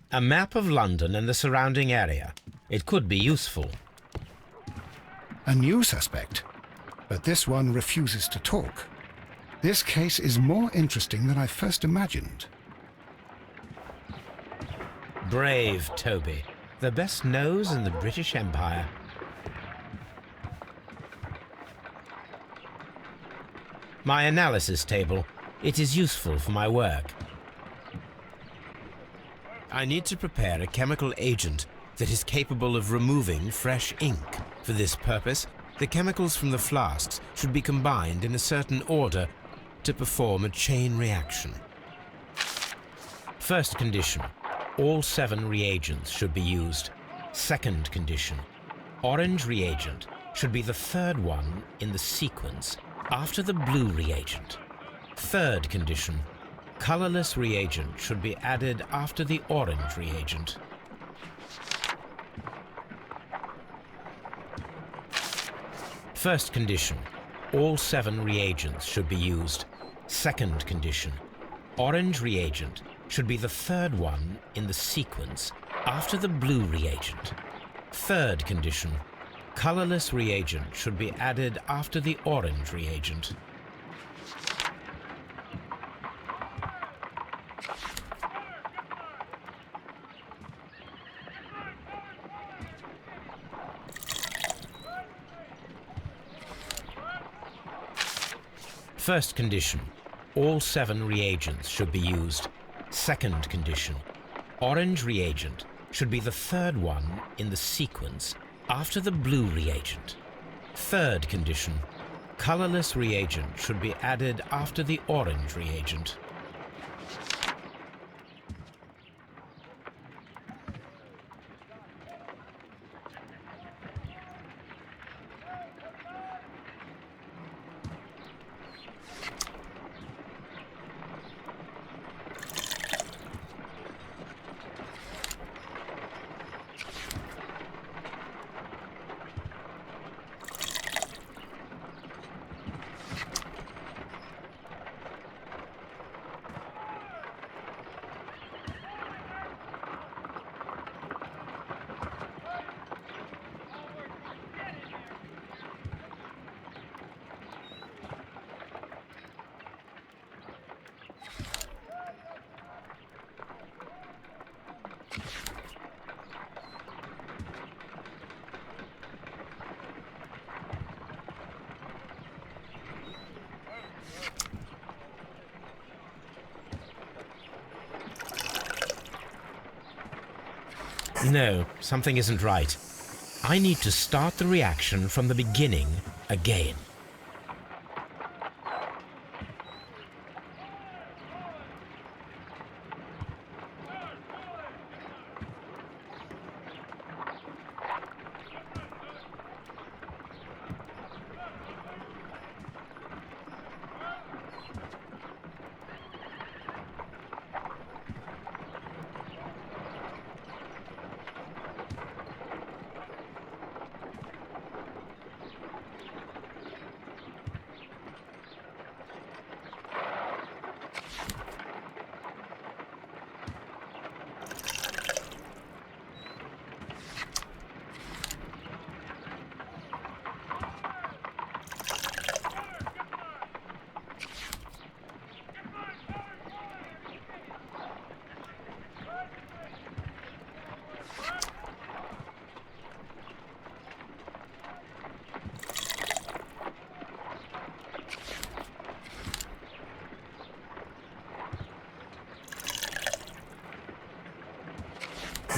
A map of London and the surrounding area. It could be useful. A new suspect, but this one refuses to talk. This case is more interesting than I first imagined. Brave Toby. The best nose in the British Empire. My analysis table. It is useful for my work. I need to prepare a chemical agent that is capable of removing fresh ink. For this purpose, the chemicals from the flasks should be combined in a certain order to perform a chain reaction. First condition, all 7 reagents should be used. Second condition, orange reagent should be the third one in the sequence after the blue reagent. Third condition, colorless reagent should be added after the orange reagent. First condition, all 7 reagents should be used. Second condition, orange reagent should be the third one in the sequence after the blue reagent. Third condition, colorless reagent should be added after the orange reagent. First condition, all 7 reagents should be used. Second condition, orange reagent should be the third one in the sequence after the blue reagent. Third condition, colorless reagent should be added after the orange reagent. No, something isn't right. I need to start the reaction from the beginning again.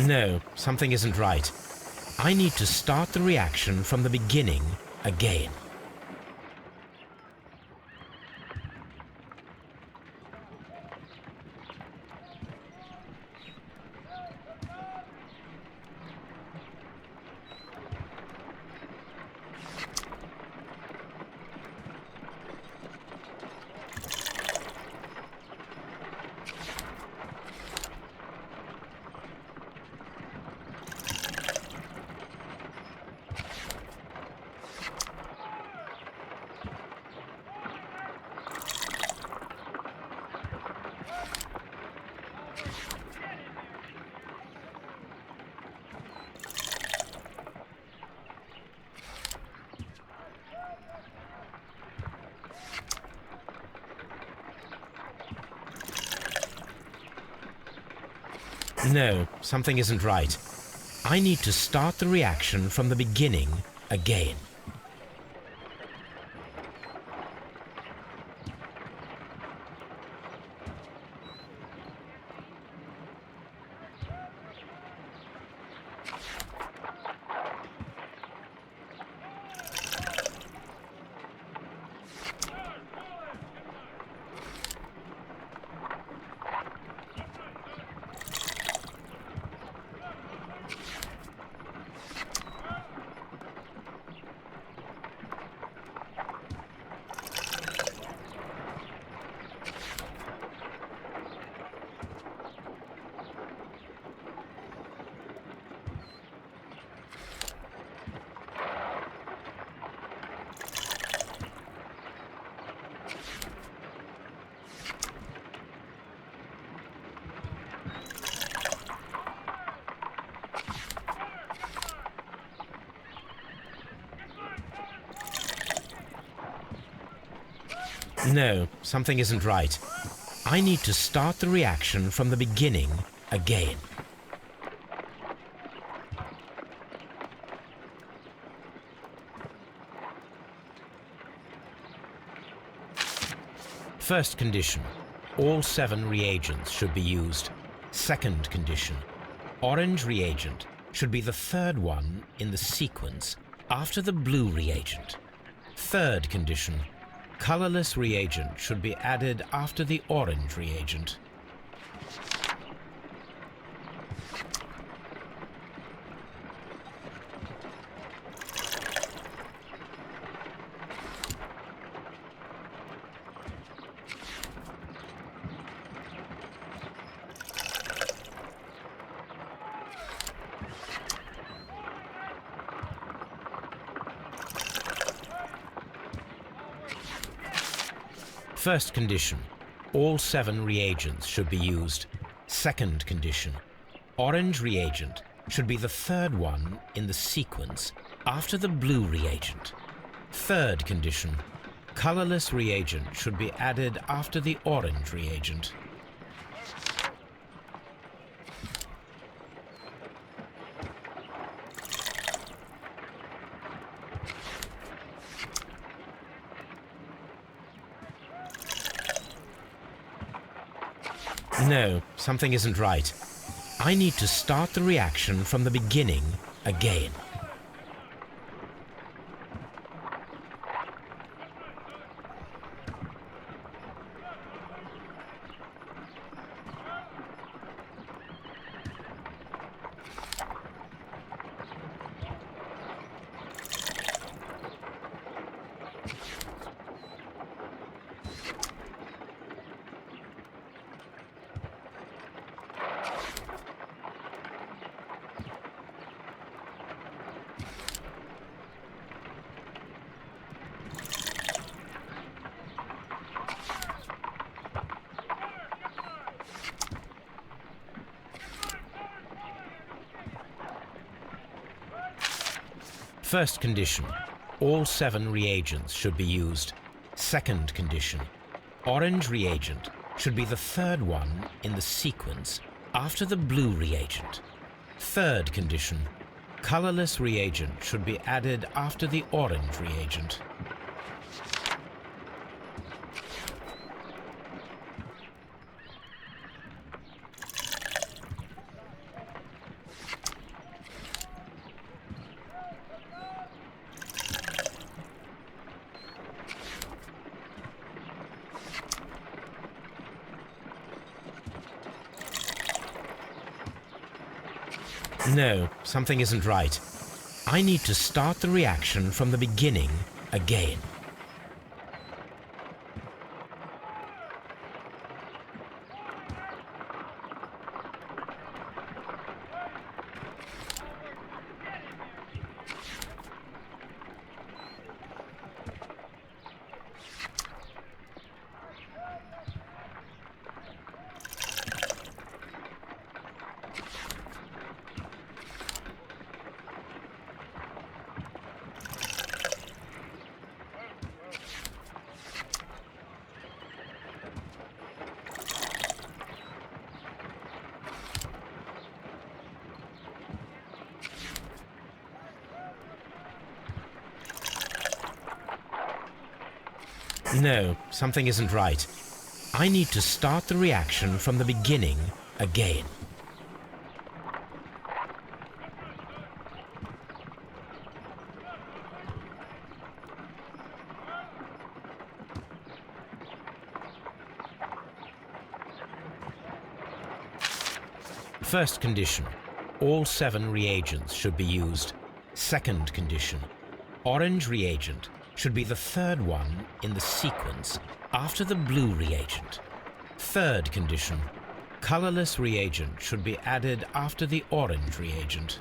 No, something isn't right. I need to start the reaction from the beginning again. No, something isn't right. I need to start the reaction from the beginning again. No, something isn't right. I need to start the reaction from the beginning again. First condition, all 7 reagents should be used. Second condition, orange reagent should be the third one in the sequence after the blue reagent. Third condition, colorless reagent should be added after the orange reagent. First condition, all 7 reagents should be used. Second condition, orange reagent should be the third one in the sequence after the blue reagent. Third condition, colorless reagent should be added after the orange reagent. No, something isn't right. I need to start the reaction from the beginning again. First condition, all 7 reagents should be used. Second condition, orange reagent should be the third one in the sequence after the blue reagent. Third condition, colorless reagent should be added after the orange reagent. No, something isn't right. I need to start the reaction from the beginning again. No, something isn't right. I need to start the reaction from the beginning again. First condition, all 7 reagents should be used. Second condition, orange reagent should be the 3rd one in the sequence after the blue reagent. Third condition, colorless reagent should be added after the orange reagent.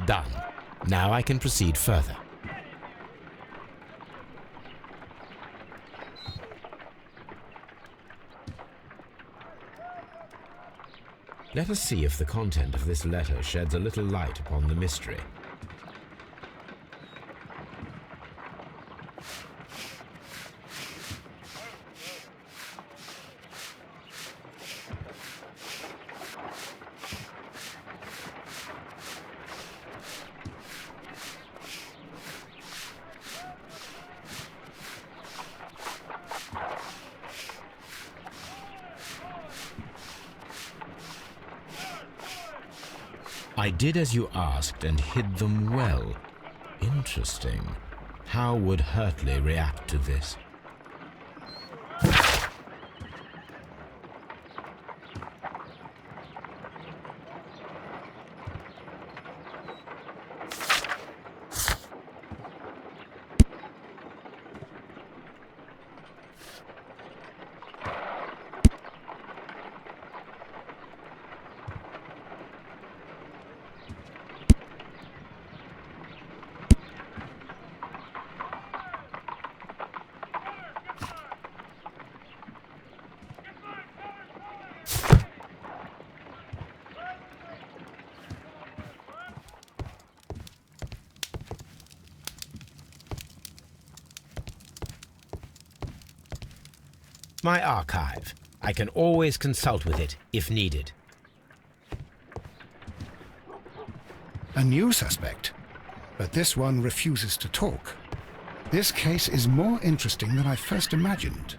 Done. Now I can proceed further. Let us see if the content of this letter sheds a little light upon the mystery. I did as you asked and hid them well. Interesting. How would Hurtley react to this? My archive. I can always consult with it if needed. A new suspect, but this one refuses to talk. This case is more interesting than I first imagined.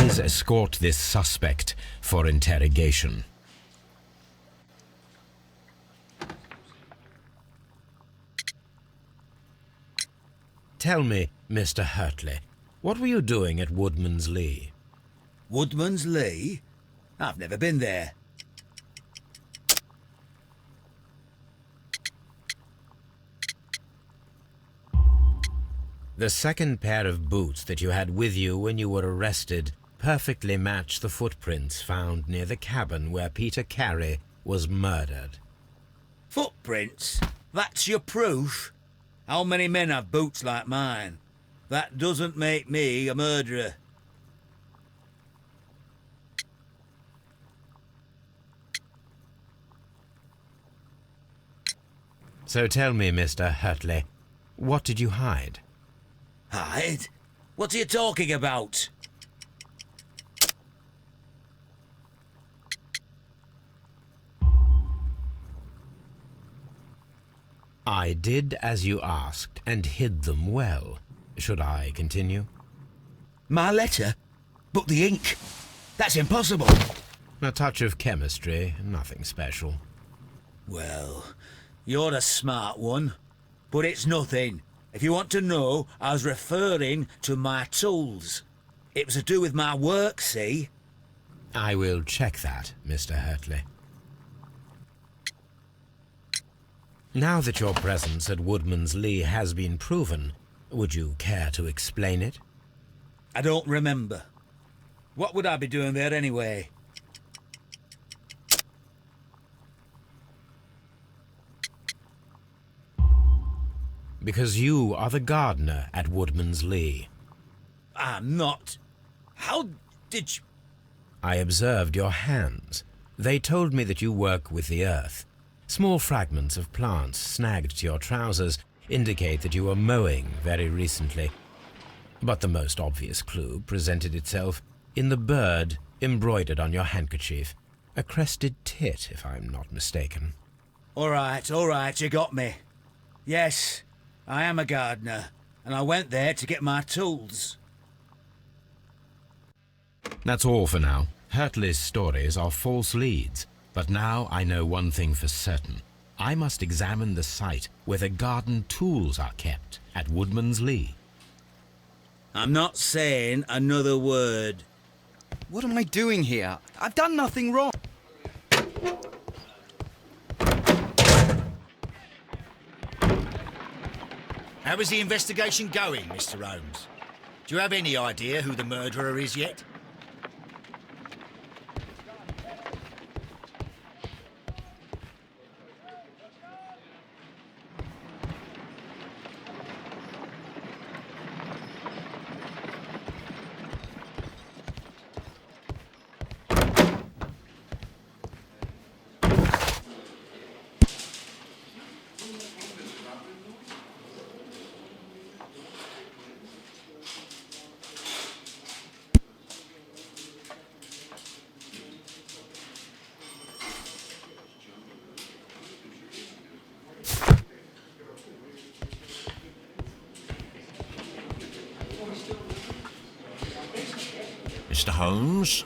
Please escort this suspect for interrogation. Tell me, Mr. Hurtley, what were you doing at Woodman's Lee? Woodman's Lee? I've never been there. The second pair of boots that you had with you when you were arrested perfectly match the footprints found near the cabin where Peter Carey was murdered. Footprints? That's your proof? How many men have boots like mine? That doesn't make me a murderer. So tell me, Mr. Hurtley, what did you hide? Hide? What are you talking about? I did as you asked and hid them well. Should I continue? My letter? But the ink? That's impossible. A touch of chemistry, nothing special. Well, you're a smart one, but it's nothing. If you want to know, I was referring to my tools. It was to do with my work, see? I will check that, Mr. Hurtley. Now that your presence at Woodman's Lee has been proven, would you care to explain it? I don't remember. What would I be doing there anyway? Because you are the gardener at Woodman's Lee. I'm not. How did you... I observed your hands. They told me that you work with the earth. Small fragments of plants snagged to your trousers indicate that you were mowing very recently. But the most obvious clue presented itself in the bird embroidered on your handkerchief. A crested tit, if I'm not mistaken. All right, you got me. Yes, I am a gardener, and I went there to get my tools. That's all for now. Hurtley's stories are false leads, but now I know one thing for certain. I must examine the site where the garden tools are kept at Woodman's Lee. I'm not saying another word. What am I doing here? I've done nothing wrong. How is the investigation going, Mr. Holmes? Do you have any idea who the murderer is yet? Mr. Holmes?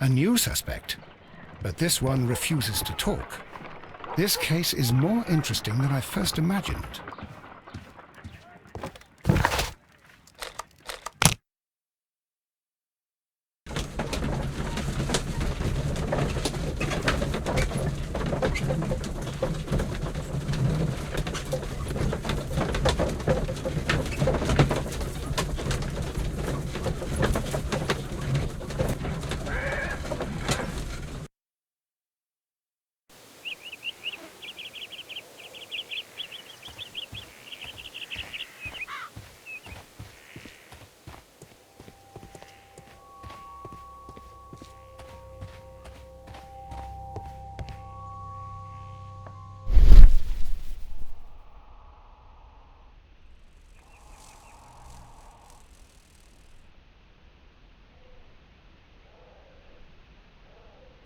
A new suspect, but this one refuses to talk. This case is more interesting than I first imagined.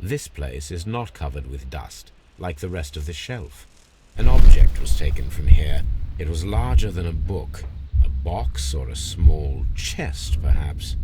This place is not covered with dust, like the rest of the shelf. An object was taken from here. It was larger than a book, a box or a small chest, perhaps.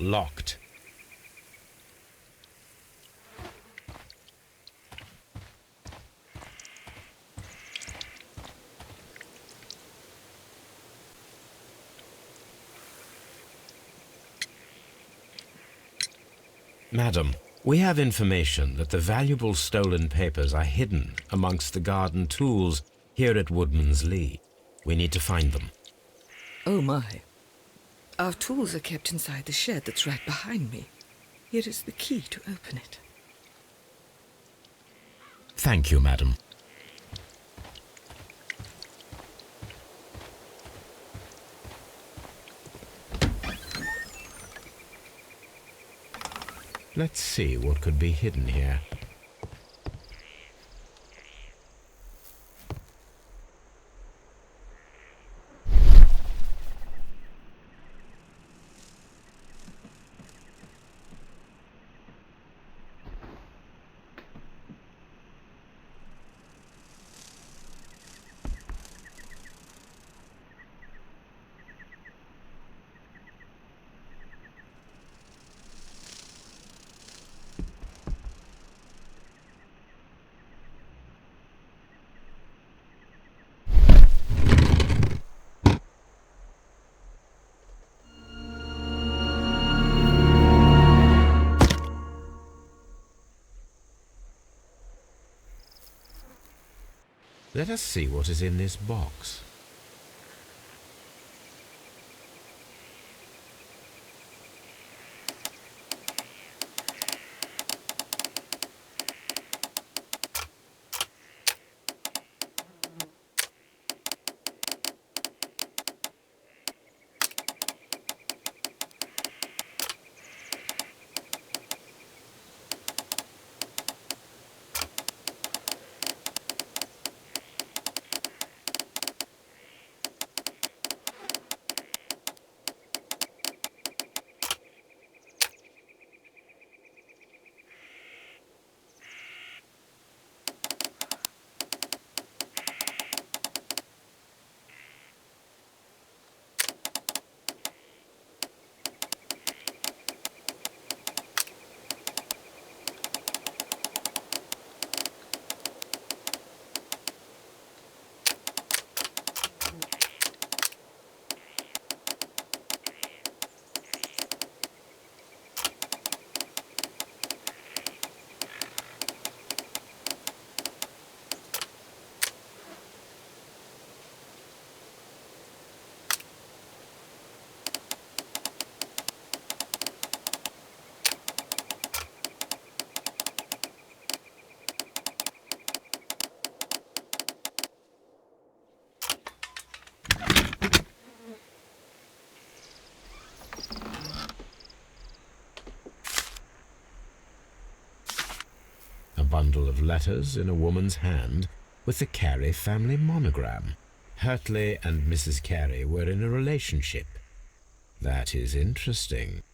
Locked. Madam, we have information that the valuable stolen papers are hidden amongst the garden tools here at Woodman's Lee. We need to find them. Oh my. Our tools are kept inside the shed that's right behind me. Here is the key to open it. Thank you, madam. Let's see what could be hidden here. Let us see what is in this box. bundle of letters in a woman's hand with the Carey family monogram. Hurtley and Mrs. Carey were in a relationship. That is interesting.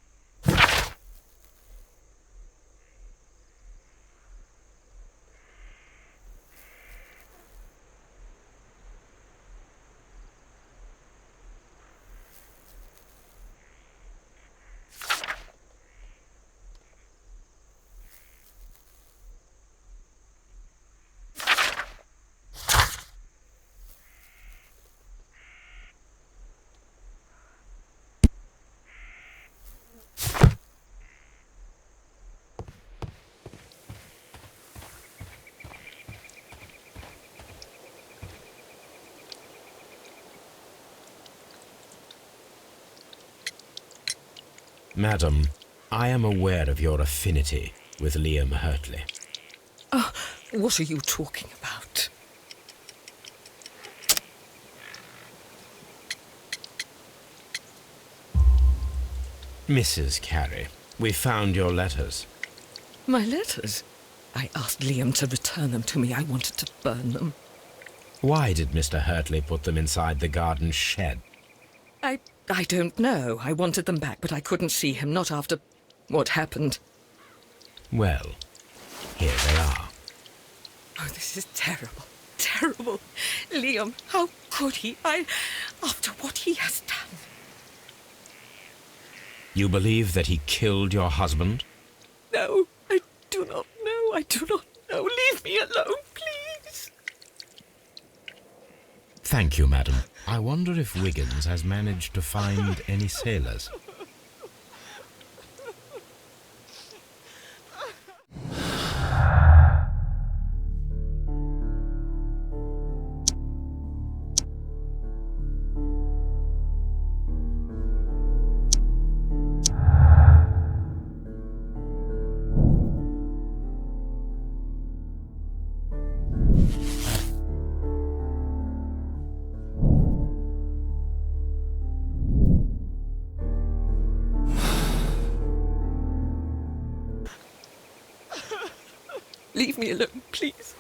Madam, I am aware of your affinity with Liam Hurtley. Oh, what are you talking about? Mrs. Carey, we found your letters. My letters? I asked Liam to return them to me. I wanted to burn them. Why did Mr. Hurtley put them inside the garden shed? I don't know. I wanted them back, but I couldn't see him, not after what happened. Well, here they are. Oh, this is terrible. Terrible. Liam, how could he? After what he has done. You believe that he killed your husband? No, I do not know. I do not know. Leave me alone, please. Thank you, madam. I wonder if Wiggins has managed to find any sailors. Leave me alone, please.